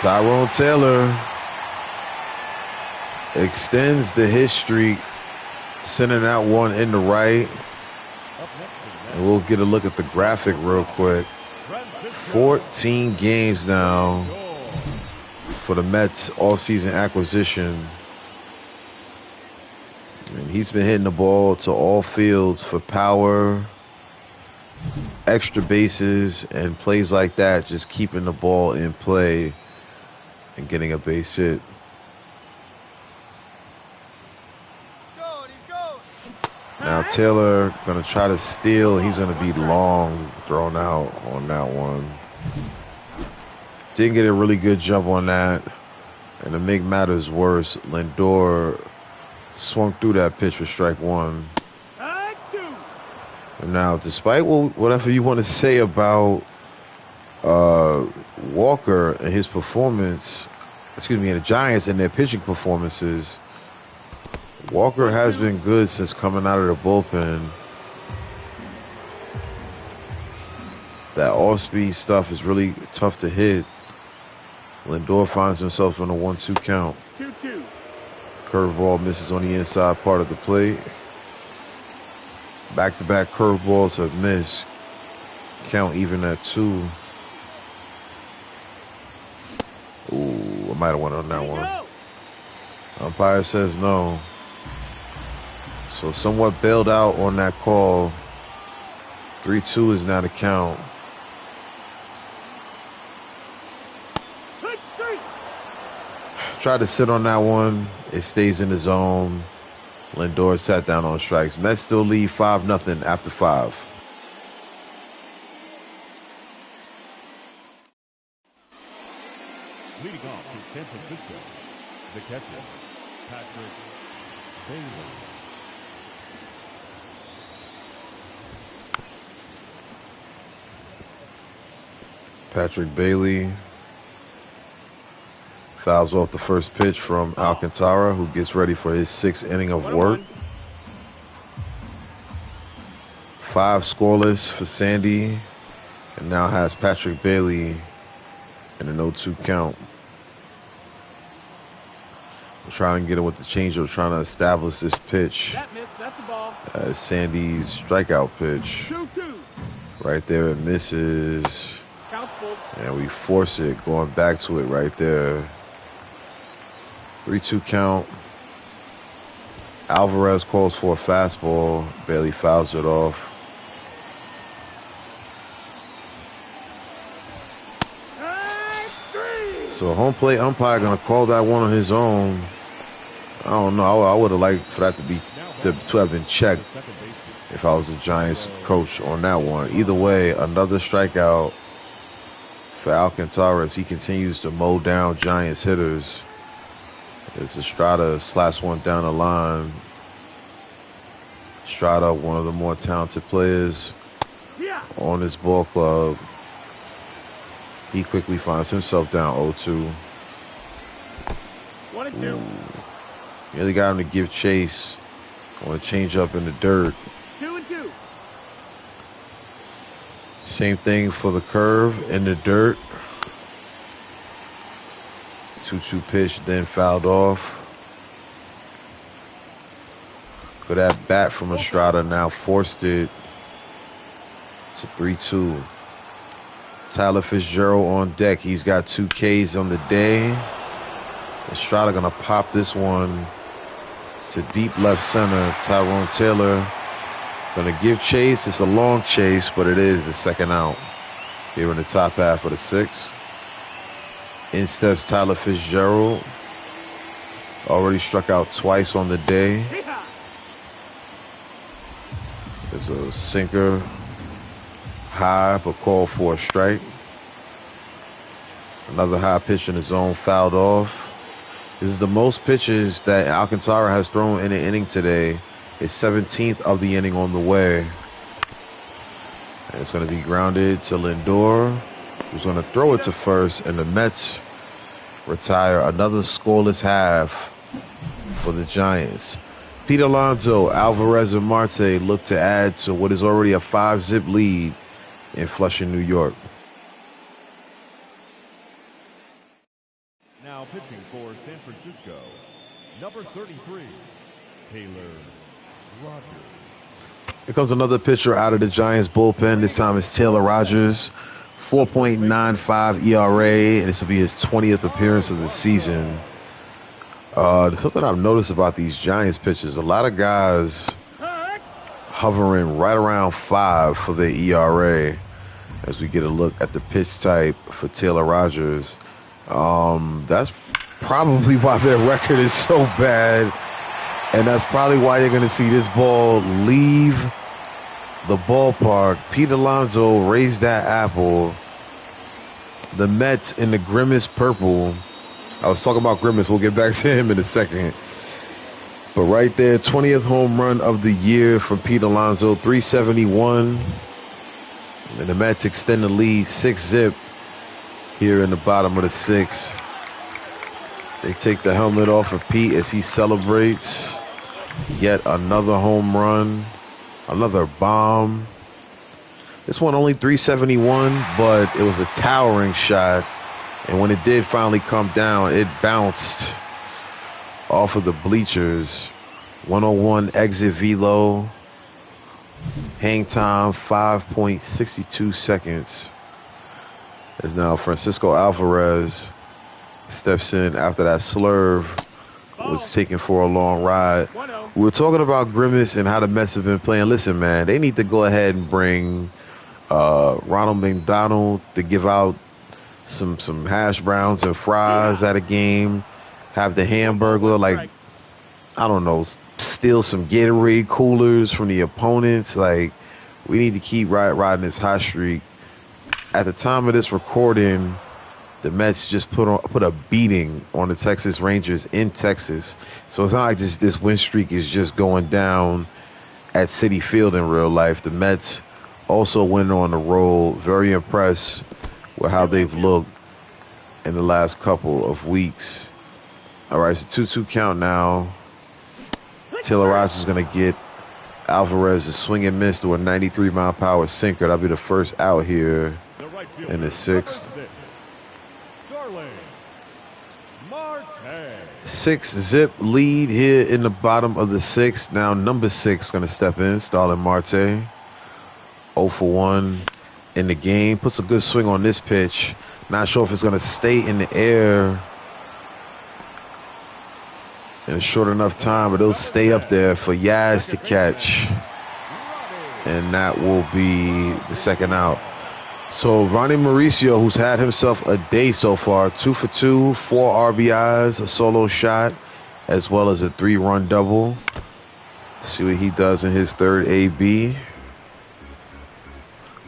Tyrone Taylor extends the hit streak, sending out one in the right. And we'll get a look at the graphic real quick. 14 games now for the Mets offseason acquisition. And he's been hitting the ball to all fields for power, extra bases, and plays like that, just keeping the ball in play and getting a base hit. Now Taylor going to try to steal. He's going to be long, thrown out on that one. Didn't get a really good jump on that. And to make matters worse, Lindor swung through that pitch for strike 1. And now, despite whatever you want to say about Walker and his performance, and the Giants and their pitching performances, Walker has been good since coming out of the bullpen. That off-speed stuff is really tough to hit. Lindor finds himself on a 1-2 count. 2-2. Curveball misses on the inside part of the plate. Back-to-back curveballs have missed. Count even at 2. Ooh, I might have went on that one. Umpire says no. So somewhat bailed out on that call. 3-2 is now the count. Tried to sit on that one. It stays in the zone. Lindor sat down on strikes. Mets still lead 5-0 after 5. Leading off for San Francisco, the catcher, Patrick Bailey. Patrick Bailey fouls off the first pitch from Alcantara, who gets ready for his 6th inning of work. 5 scoreless for Sandy, and now has Patrick Bailey in an 0-2 count. We're trying to get it with the changeup, trying to establish this pitch That missed. That's the ball. as Sandy's strikeout pitch. 2-2. Right there, it misses, Count's full. and we force it, going back to it right there. 3-2 count. Alvarez calls for a fastball. Bailey fouls it off. So home plate umpire gonna call that one on his own. I don't know. I would have liked for that to have been checked if I was the Giants coach on that one. Either way, another strikeout for Alcantara as he continues to mow down Giants hitters. As Estrada slaps one down the line. Estrada, one of the more talented players on this ball club. He quickly finds himself down 0-2. 1-2. Nearly got him to give chase on a changeup in the dirt. 2-2. Same thing for the curve in the dirt. 2-2 pitch, then fouled off. Good at bat from Estrada, now forced it. It's a 3-2. Tyler Fitzgerald on deck. He's got 2 Ks on the day. Estrada gonna pop this one to deep left center. Tyrone Taylor gonna give chase. It's a long chase, but it is the second out here in the top half of the 6th. In steps Tyler Fitzgerald. Already struck out twice on the day. There's a sinker high, but called for a strike. Another high pitch in the zone, fouled off. This is the most pitches that Alcantara has thrown in an inning today. His 17th of the inning on the way. And it's going to be grounded to Lindor, who's going to throw it to first, and the Mets retire another scoreless half for the Giants. Pete Alonso, Alvarez, and Marte look to add to what is already a 5-zip lead in Flushing, New York. Now pitching for San Francisco, number 33, Taylor Rogers. Here comes another pitcher out of the Giants bullpen. This time it's Taylor Rogers. 4.95 ERA, and this will be his 20th appearance of the season. Something I've noticed about these Giants pitchers, a lot of guys hovering right around 5 for their ERA as we get a look at the pitch type for Taylor Rogers. That's probably why their record is so bad, and that's probably why you're going to see this ball leave the ballpark. Pete Alonso raised that apple. The Mets in the grimmest purple. I was talking about Grimace. We'll get back to him in a second. But right there, 20th home run of the year from Pete Alonso, 371. And the Mets extend the lead 6-zip here in the bottom of the 6th. They take the helmet off of Pete as he celebrates yet another home run, another bomb. This one only 371, but it was a towering shot. And when it did finally come down, it bounced off of the bleachers. 101 exit velo. Hang time 5.62 seconds. As now Francisco Alvarez steps in after that slurve was taken for a long ride. We were talking about Grimace and how the Mets have been playing. Listen, man, they need to go ahead and bring Ronald McDonald to give out some hash browns and fries at a game. Have the Hamburglar, like, I don't know, steal some Gatorade coolers from the opponents. Like, we need to keep riding this hot streak. At the time of this recording, the Mets just put a beating on the Texas Rangers in Texas. So it's not like this win streak is just going down at Citi Field in real life. The Mets also went on the road. Very impressed with how they've looked in the last couple of weeks. All right, it's a 2-2 count now. Taylor Rogers is going to get Alvarez is swing and miss to a 93-mile-per-hour sinker. That'll be the first out here The right in fielder, the sixth. number 6, Starling Marte. 6-zip lead here in the bottom of the sixth. Now number 6 going to step in, Starling Marte. 0 for 1 in the game. Puts a good swing on this pitch. Not sure if it's going to stay in the air in a short enough time, but it'll stay up there for Yaz to catch. And that will be the second out. So Ronnie Mauricio, who's had himself a day so far, 2 for 2, 4 RBIs, a solo shot, as well as a 3-run double. See what he does in his third AB.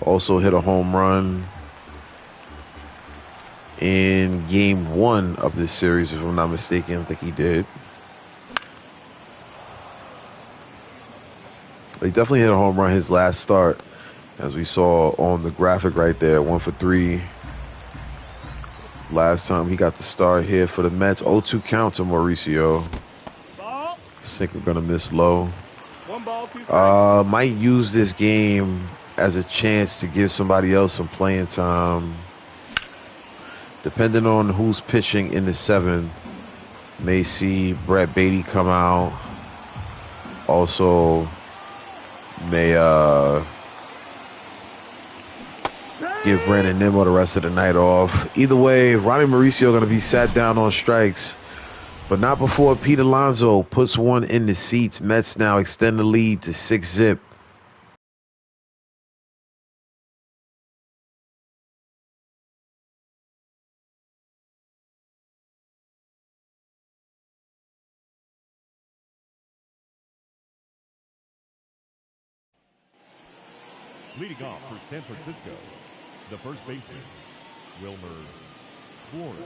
Also hit a home run in game 1 of this series, if I'm not mistaken. I think he did. He definitely hit a home run his last start, as we saw on the graphic right there. 1 for 3. Last time he got the start here for the Mets. 0-2 count to Mauricio. Ball. Sinker gonna miss low. 1 ball, 2 strikes. Might use this game as a chance to give somebody else some playing time. Depending on who's pitching in the 7th, may see Brett Beatty come out. Also may give Brandon Nimmo the rest of the night off. Either way, Ronnie Mauricio going to be sat down on strikes, but not before Pete Alonso puts one in the seats. Mets now extend the lead to 6-zip. Leading off for San Francisco, the first baseman, Wilmer Flores.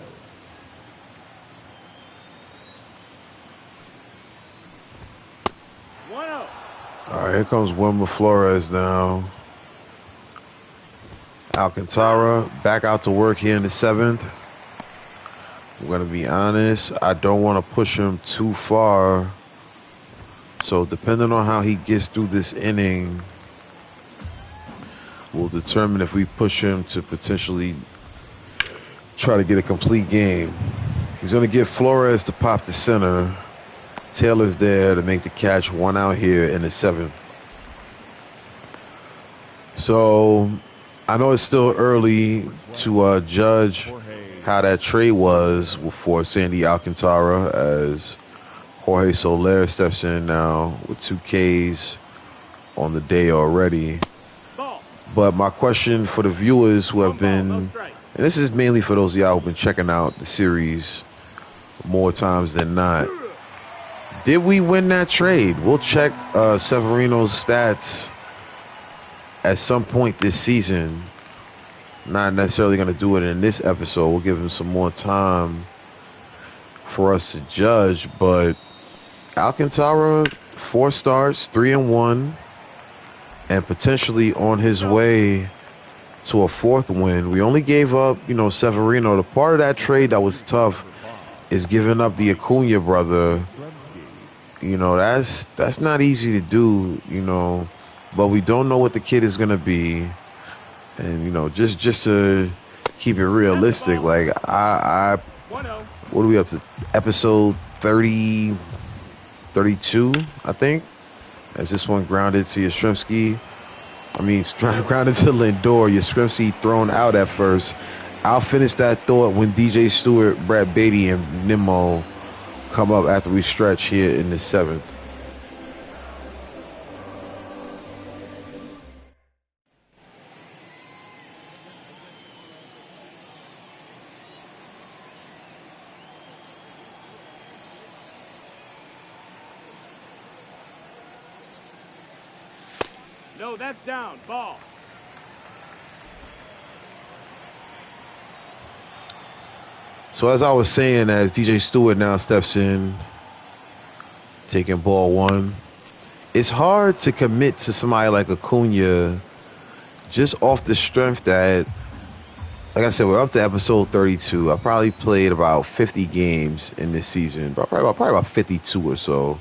1-0. All right, here comes Wilmer Flores now. Alcantara back out to work here in the 7th. I'm going to be honest, I don't want to push him too far. So depending on how he gets through this inning, will determine if we push him to potentially try to get a complete game. He's going to get Flores to pop the center. Taylor's there to make the catch. 1 out here in the 7th. So I know it's still early to judge how that trade was for Sandy Alcantara, as Jorge Soler steps in now with 2 Ks on the day already. But my question for the viewers who have been, and this is mainly for those of y'all who've been checking out the series more times than not, did we win that trade? We'll check Severino's stats at some point this season. Not necessarily going to do it in this episode. We'll give him some more time for us to judge. But Alcantara, 4 starts, 3-1. And potentially on his way to a 4th win. We only gave up, Severino. The part of that trade that was tough is giving up the Acuna brother. That's not easy to do, but we don't know what the kid is going to be. And, just to keep it realistic, like, what are we up to? Episode 30, 32, I think? As this one grounded to Yastrzemski. Grounded to Lindor. Yastrzemski thrown out at first. I'll finish that thought when DJ Stewart, Brad Beatty, and Nimmo come up after we stretch here in the 7th. No, that's down. Ball. So as I was saying, as DJ Stewart now steps in, taking ball 1, it's hard to commit to somebody like Acuna just off the strength that, like I said, we're up to episode 32. I probably played about 50 games in this season, but probably about 52 or so.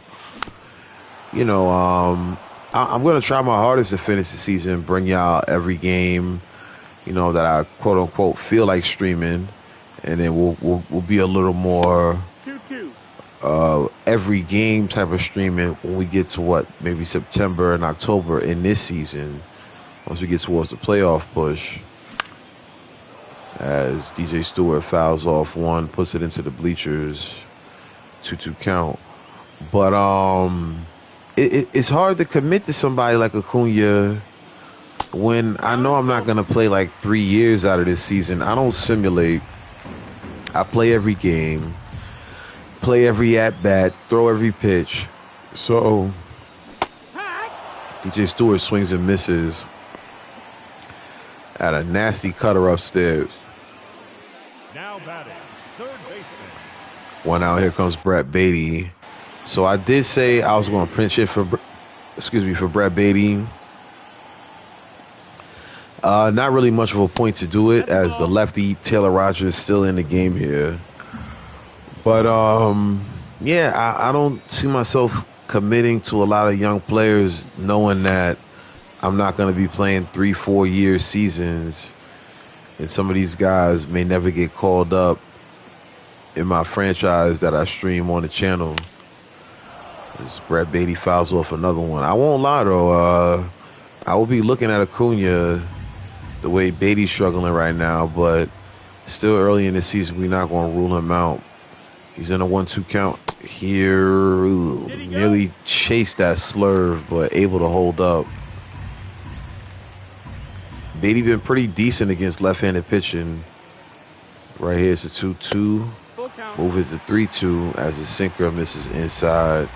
I'm going to try my hardest to finish the season, bring y'all every game, that I quote unquote feel like streaming, and then we'll be a little more 2-2. Every game type of streaming when we get to maybe September and October in this season. Once we get towards the playoff push, as DJ Stewart fouls off one, puts it into the bleachers, 2-2 count. But it's hard to commit to somebody like Acuna when I know I'm not gonna play like 3 years out of this season. I don't simulate. I play every game, play every at bat, throw every pitch. So DJ Stewart swings and misses at a nasty cutter upstairs. Now batting, third baseman. One out. Here comes Brett Beatty. So I did say I was going to pinch it for Brett Beatty. Not really much of a point to do it, as the lefty Taylor Rogers is still in the game here. But yeah, I don't see myself committing to a lot of young players, knowing that I'm not going to be playing 3-4 year seasons, and some of these guys may never get called up in my franchise that I stream on the channel. As Brett Beatty fouls off another one. I won't lie though, I will be looking at Acuna the way Beatty's struggling right now, but still early in the season, we're not going to rule him out. He's in a 1-2 count here. Nearly chased that slurve, but able to hold up. Beatty been pretty decent against left-handed pitching. Right here it's a 2-2. Move it to 3-2 as the sinker misses inside.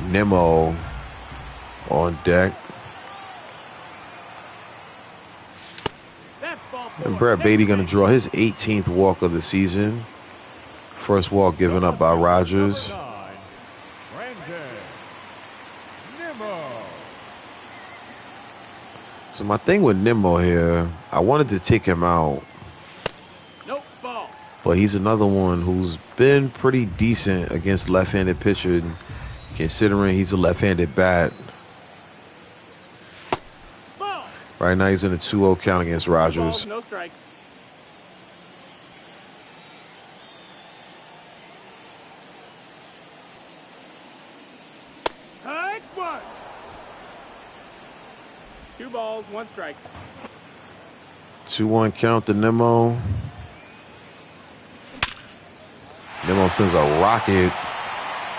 Nemo on deck. And Brett Beatty going to draw his 18th walk of the season. First walk given up by Rogers. So my thing with Nemo here, I wanted to take him out. But he's another one who's been pretty decent against left-handed pitching, considering he's a left-handed bat. Right now he's in a 2-0 count against Rogers. No strikes. One. 2 balls, 1 strike. 2-1 count to Nemo. Nemo sends a rocket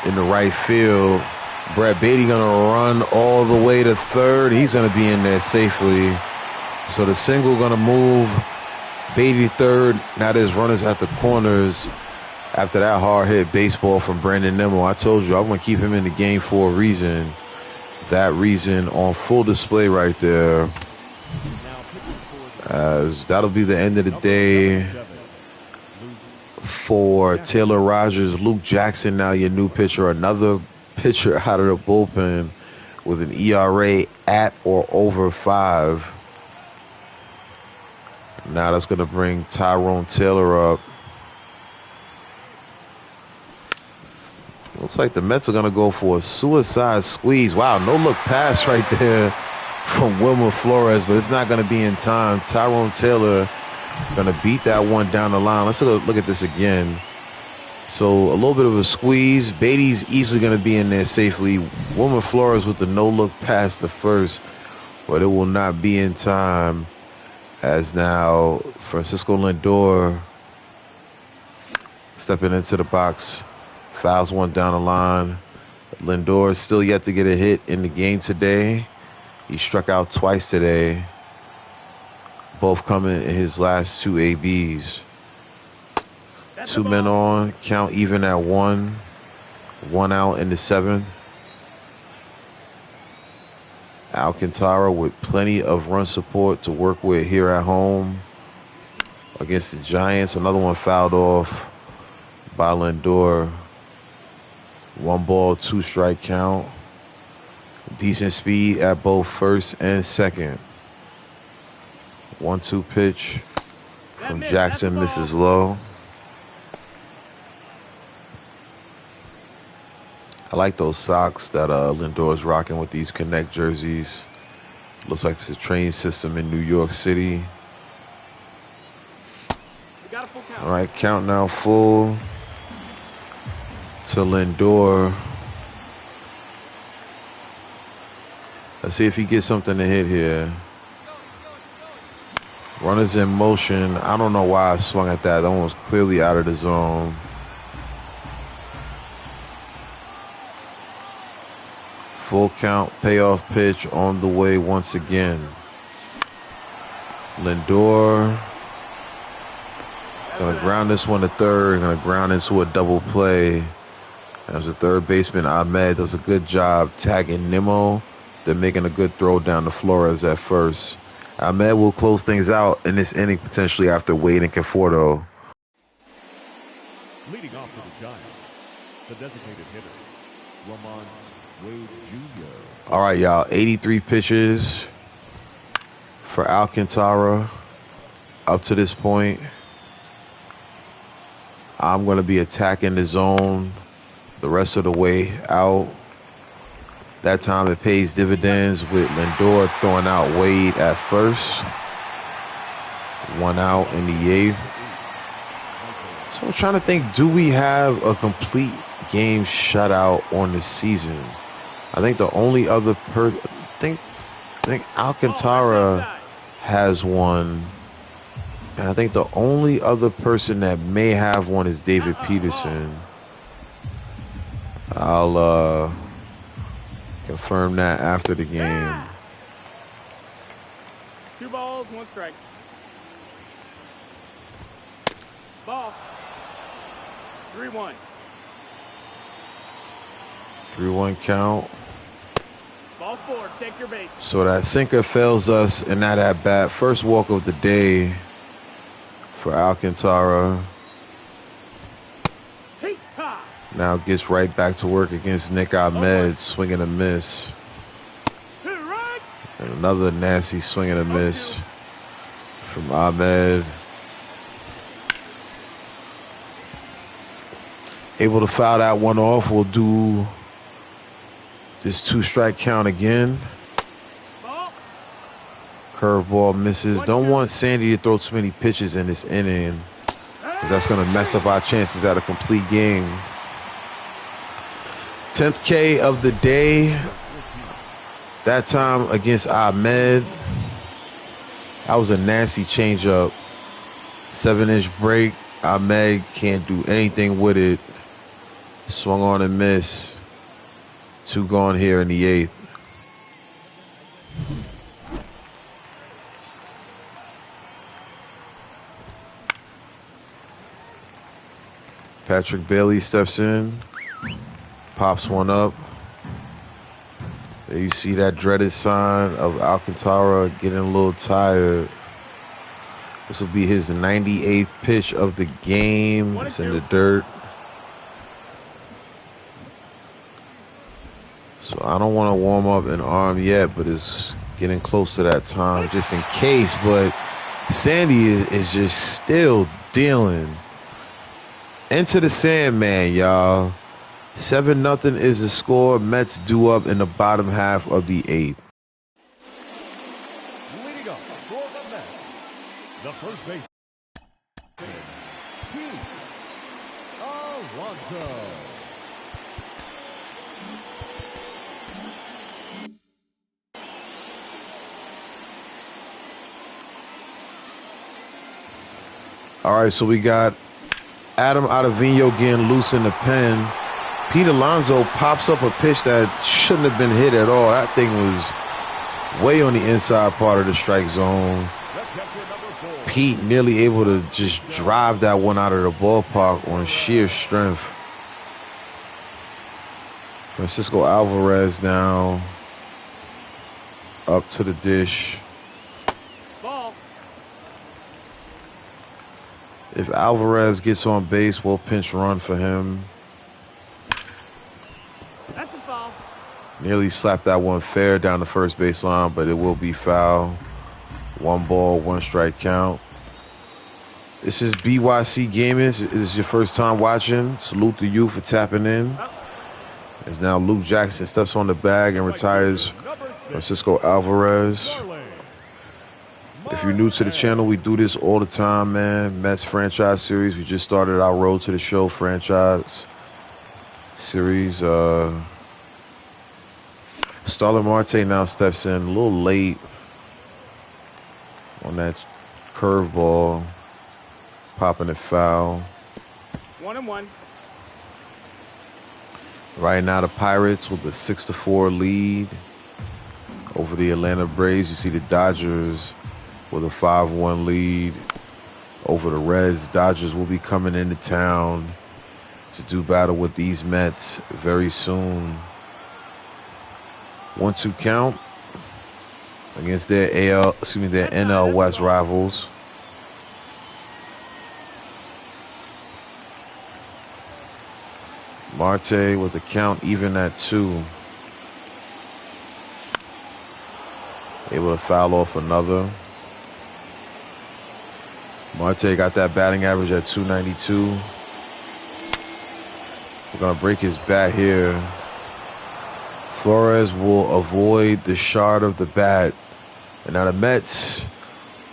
in the right field. Brett Beatty going to run all the way to third. He's going to be in there safely. So the single going to move Beatty third. Now there's runners at the corners after that hard hit baseball from Brandon Nemo. I told you I want to keep him in the game for a reason. That reason on full display right there. As that'll be the end of the day for Taylor Rogers. Luke Jackson, now your new pitcher. Another pitcher out of the bullpen with an ERA at or over 5. Now that's going to bring Tyrone Taylor up. Looks like the Mets are going to go for a suicide squeeze. Wow, no look pass right there from Wilmer Flores, but it's not going to be in time. Tyrone Taylor going to beat that one down the line. Let's look at this again. So a little bit of a squeeze. Beatty's easily going to be in there safely. Wilmer Flores with the no-look pass to first, but it will not be in time, as now Francisco Lindor stepping into the box. Fouls one down the line. Lindor is still yet to get a hit in the game today. He struck out twice today, both coming in his last 2 ABs. 2 men on, count even at 1. 1 out in the 7th. Alcantara with plenty of run support to work with here at home against the Giants. Another one fouled off by Lindor. 1 ball, 2 strike count. Decent speed at both first and second. 1-2 pitch from Jackson, misses low. I like those socks that Lindor's rocking with these Connect jerseys. Looks like it's a train system in New York City. We got a full count. All right, count now full to Lindor. Let's see if he gets something to hit here. Runners in motion. I don't know why I swung at that. That one was clearly out of the zone. Full count, payoff pitch on the way once again. Lindor gonna ground this one to third. Gonna ground into a double play. As the third baseman, Ahmed does a good job tagging Nimmo. They're making a good throw down to Flores at first. Ahmed will close things out in this inning potentially after Wade and Conforto. Leading off for the Giants, the designated hitter, Ramon Wade Jr. All right, y'all. 83 pitches for Alcantara up to this point. I'm going to be attacking the zone the rest of the way out. That time it pays dividends with Lindor throwing out Wade at first. 1 out in the 8th. So I'm trying to think, do we have a complete game shutout on the season? I think the only other I think Alcantara has one. And I think the only other person that may have one is David Peterson. I'll confirm that after the game. 2 balls, 1 strike. Ball. 3-1. 3-1 count. Ball 4, take your base. So that sinker fails us in that at bat. First walk of the day for Alcantara. Now gets right back to work against Nick Ahmed, swing and a miss. And another nasty swing and a miss from Ahmed. Able to foul that one off. We'll do this 2-strike count again. Curveball misses. Don't want Sandy to throw too many pitches in this inning, because that's going to mess up our chances at a complete game. 10th K of the day. That time against Ahmed. That was a nasty changeup. 7-inch break. Ahmed can't do anything with it. Swung on and missed. 2 gone here in the 8th. Patrick Bailey steps in. Pops one up. There you see that dreaded sign of Alcantara getting a little tired. This will be his 98th pitch of the game. It's in the dirt. So I don't want to warm up an arm yet, but it's getting close to that time just in case. But Sandy is just still dealing. Into the Sandman, y'all. 7-0 is the score. Mets due up in the bottom half of the 8th. Leading up for the Mets, the first base, Pete Alonso. All right, so we got Adam Ottavino getting loose in the pen. Pete Alonso pops up a pitch that shouldn't have been hit at all. That thing was way on the inside part of the strike zone. Pete nearly able to just drive that one out of the ballpark on sheer strength. Francisco Alvarez now up to the dish. Ball. If Alvarez gets on base, we'll pinch run for him. That's a foul. Nearly slapped that one fair down the first baseline, but it will be foul. 1 ball, 1 strike count. This is BYC Gaming. This is your first time watching. Salute to you for tapping in. As now Luke Jackson steps on the bag and retires Francisco Alvarez. If you're new to the channel, we do this all the time, man. Mets franchise series. We just started our Road to the Show franchise series. Starling Marte now steps in a little late on that curveball, popping it foul. 1-1. Right now, the Pirates with a 6-4 lead over the Atlanta Braves. You see the Dodgers with a 5-1 lead over the Reds. Dodgers will be coming into town to do battle with these Mets very soon. 1-2 count against their their NL West rivals. Marte with the count even at 2. Able to foul off another. Marte got that batting average at 292. We're going to break his bat here. Flores will avoid the shard of the bat. And now the Mets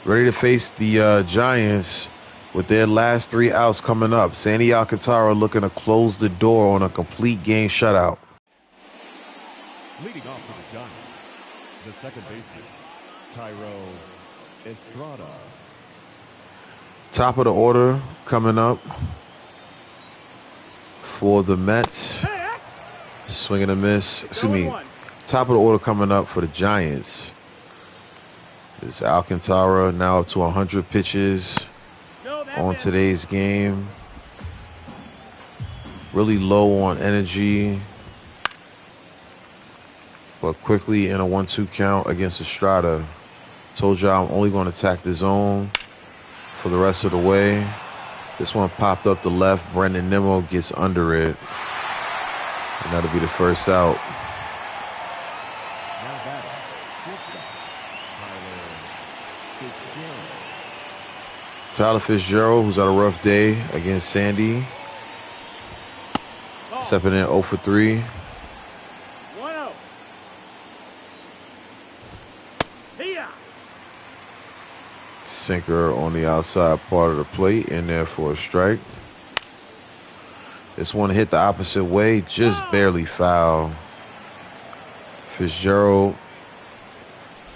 ready to face the Giants with their last 3 outs coming up. Sandy Alcantara looking to close the door on a complete game shutout. Leading off for the Giants, the second baseman, Tyro Estrada. Top of the order coming up for the Mets. Swing and a miss. Excuse me. Top of the order coming up for the Giants is Alcantara, now up to 100 pitches on today's game. Really low on energy, but quickly in a 1-2 count against Estrada. Told y'all I'm only going to attack the zone for the rest of the way. This one popped up the left. Brendan Nimmo gets under it. And that'll be the first out. Tyler Fitzgerald, who's had a rough day against Sandy. Stepping in 0 for 3. 1-0. Sinker on the outside part of the plate, in there for a strike. This one hit the opposite way, just barely foul. Fitzgerald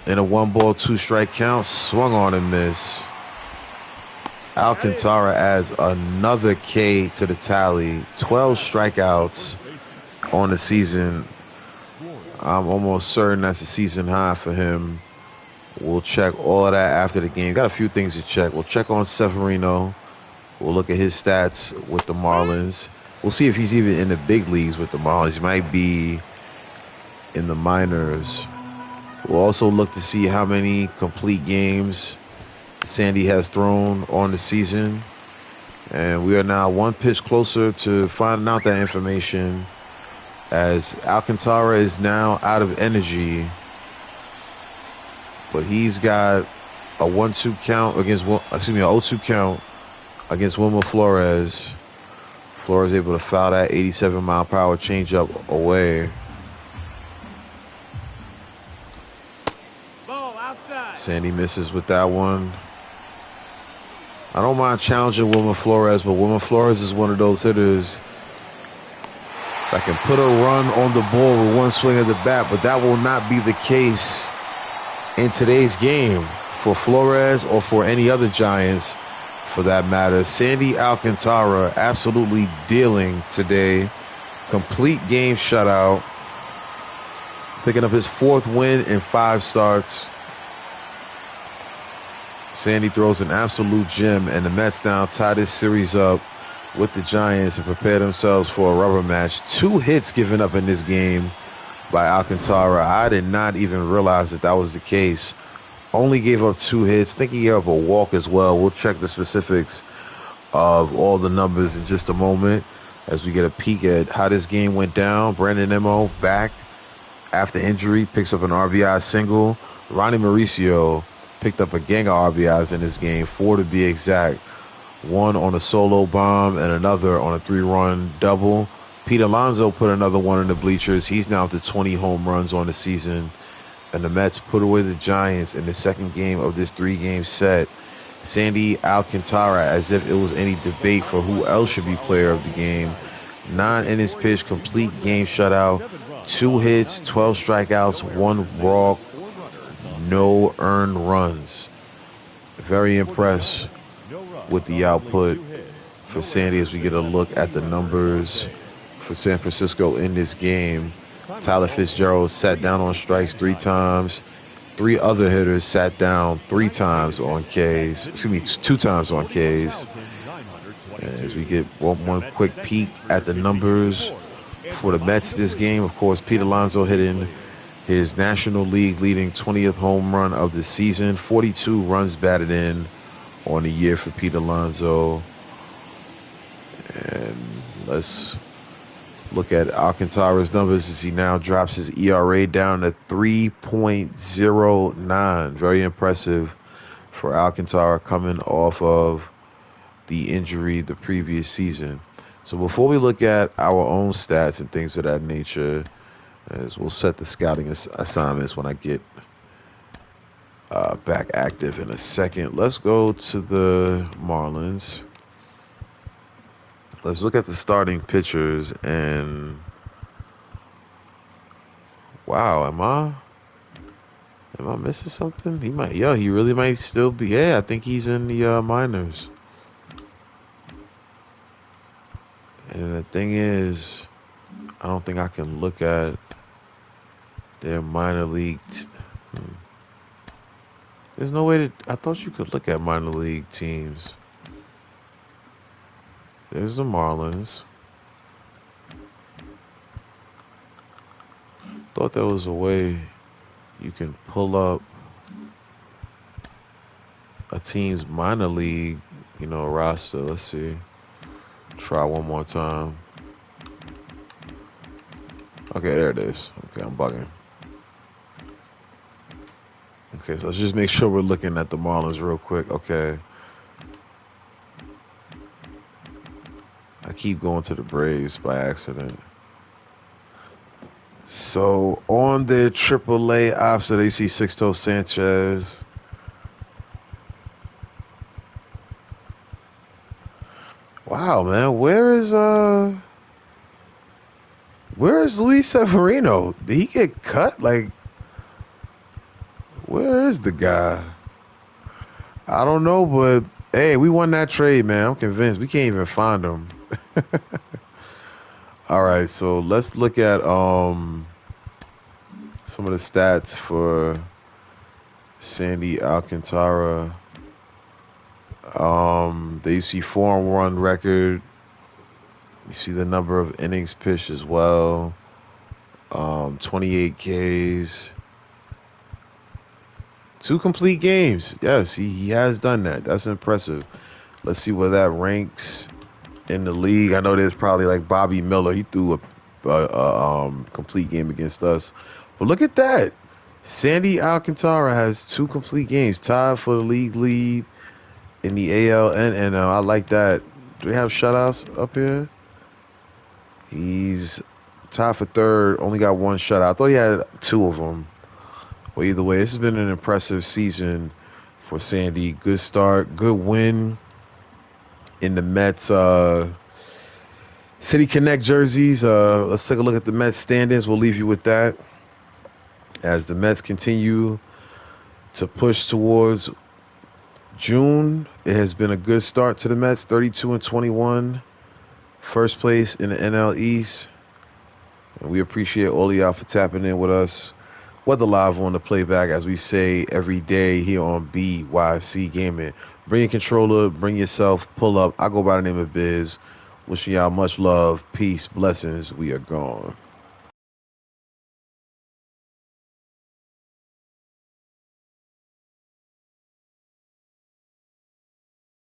in a 1-ball, 2-strike count, swung on and missed. Alcantara adds another K to the tally. 12 strikeouts on the season. I'm almost certain that's a season high for him. We'll check all of that after the game. Got a few things to check. We'll check on Severino. We'll look at his stats with the Marlins. We'll see if he's even in the big leagues with the Marlins. He might be in the minors. We'll also look to see how many complete games Sandy has thrown on the season. And we are now 1 pitch closer to finding out that information, as Alcantara is now out of energy. But he's got a 1-2 count against, a 0-2 count against Wilmer Flores. Flores able to foul that 87-mile-per-hour changeup away. Ball outside. Sandy misses with that one. I don't mind challenging Wilmer Flores, but Wilmer Flores is one of those hitters that can put a run on the ball with one swing of the bat, but that will not be the case in today's game for Flores or for any other Giants for that matter. Sandy Alcantara absolutely dealing today. Complete game shutout. Picking up his 4th win in 5 starts. Sandy throws an absolute gem, and the Mets now tie this series up with the Giants and prepare themselves for a rubber match. 2 hits given up in this game by Alcantara. I did not even realize that was the case. Only gave up 2 hits. I think he gave up a walk as well. We'll check the specifics of all the numbers in just a moment as we get a peek at how this game went down. Brandon Nimmo back after injury, picks up an RBI single. Ronnie Mauricio picked up a gang of RBIs in this game, 4 to be exact. 1 on a solo bomb and another on a 3-run double. Pete Alonso put another one in the bleachers. He's now up to 20 home runs on the season. And the Mets put away the Giants in the second game of this 3-game set. Sandy Alcantara, as if it was any debate for who else should be player of the game. 9 innings pitched, complete game shutout, 2 hits, 12 strikeouts, 1 walk, no earned runs. Very impressed with the output for Sandy as we get a look at the numbers for San Francisco in this game. Tyler Fitzgerald sat down on strikes 3 times. 3 other hitters sat down 3 times on Ks. 2 times on Ks. And as we get one quick peek at the numbers for the Mets this game, of course, Pete Alonso hitting his National League leading 20th home run of the season. 42 runs batted in on the year for Pete Alonso. And let's look at Alcantara's numbers as he now drops his ERA down to 3.09. Very impressive for Alcantara coming off of the injury the previous season. So before we look at our own stats and things of that nature, as we'll set the scouting assignments when I get back active in a second, let's go to the Marlins. Let's look at the starting pitchers and wow, am I missing something? He really might still be. Yeah, I think he's in the minors. And the thing is, I don't think I can look at their minor league. There's no way I thought you could look at minor league teams. There's the Marlins. Thought there was a way you can pull up a team's minor league, roster. Let's see. Try one more time. Okay, there it is. Okay, I'm bugging. Okay, so let's just make sure we're looking at the Marlins real quick. Okay. I keep going to the Braves by accident. So on their AAA opposite, they see Sixto Sanchez. Wow, man, where is Luis Severino? Did he get cut? Like, where is the guy? I don't know, but hey, we won that trade, man. I'm convinced. We can't even find him. All right, so let's look at some of the stats for Sandy Alcantara. You see 4-on-1 record. You see the number of innings pitched as well. 28 Ks. 2 complete games. Yes, he has done that. That's impressive. Let's see where that ranks in the league. I know there's probably like Bobby Miller. He threw a complete game against us. But look at that. Sandy Alcantara has 2 complete games, tied for the league lead in the AL and NL. I like that. Do we have shutouts up here? He's tied for 3rd. Only got 1 shutout. I thought he had 2 of them. Well, either way, this has been an impressive season for Sandy. Good start, good win in the Mets City Connect jerseys. Let's take a look at the Mets standings. We'll leave you with that. As the Mets continue to push towards June, it has been a good start to the Mets, 32-21. First place in the NL East. And we appreciate all of y'all for tapping in with us. Whether live on the playback, as we say every day here on BYC Gaming. Bring your controller, bring yourself, pull up. I go by the name of Biz. Wishing y'all much love, peace, blessings. We are gone.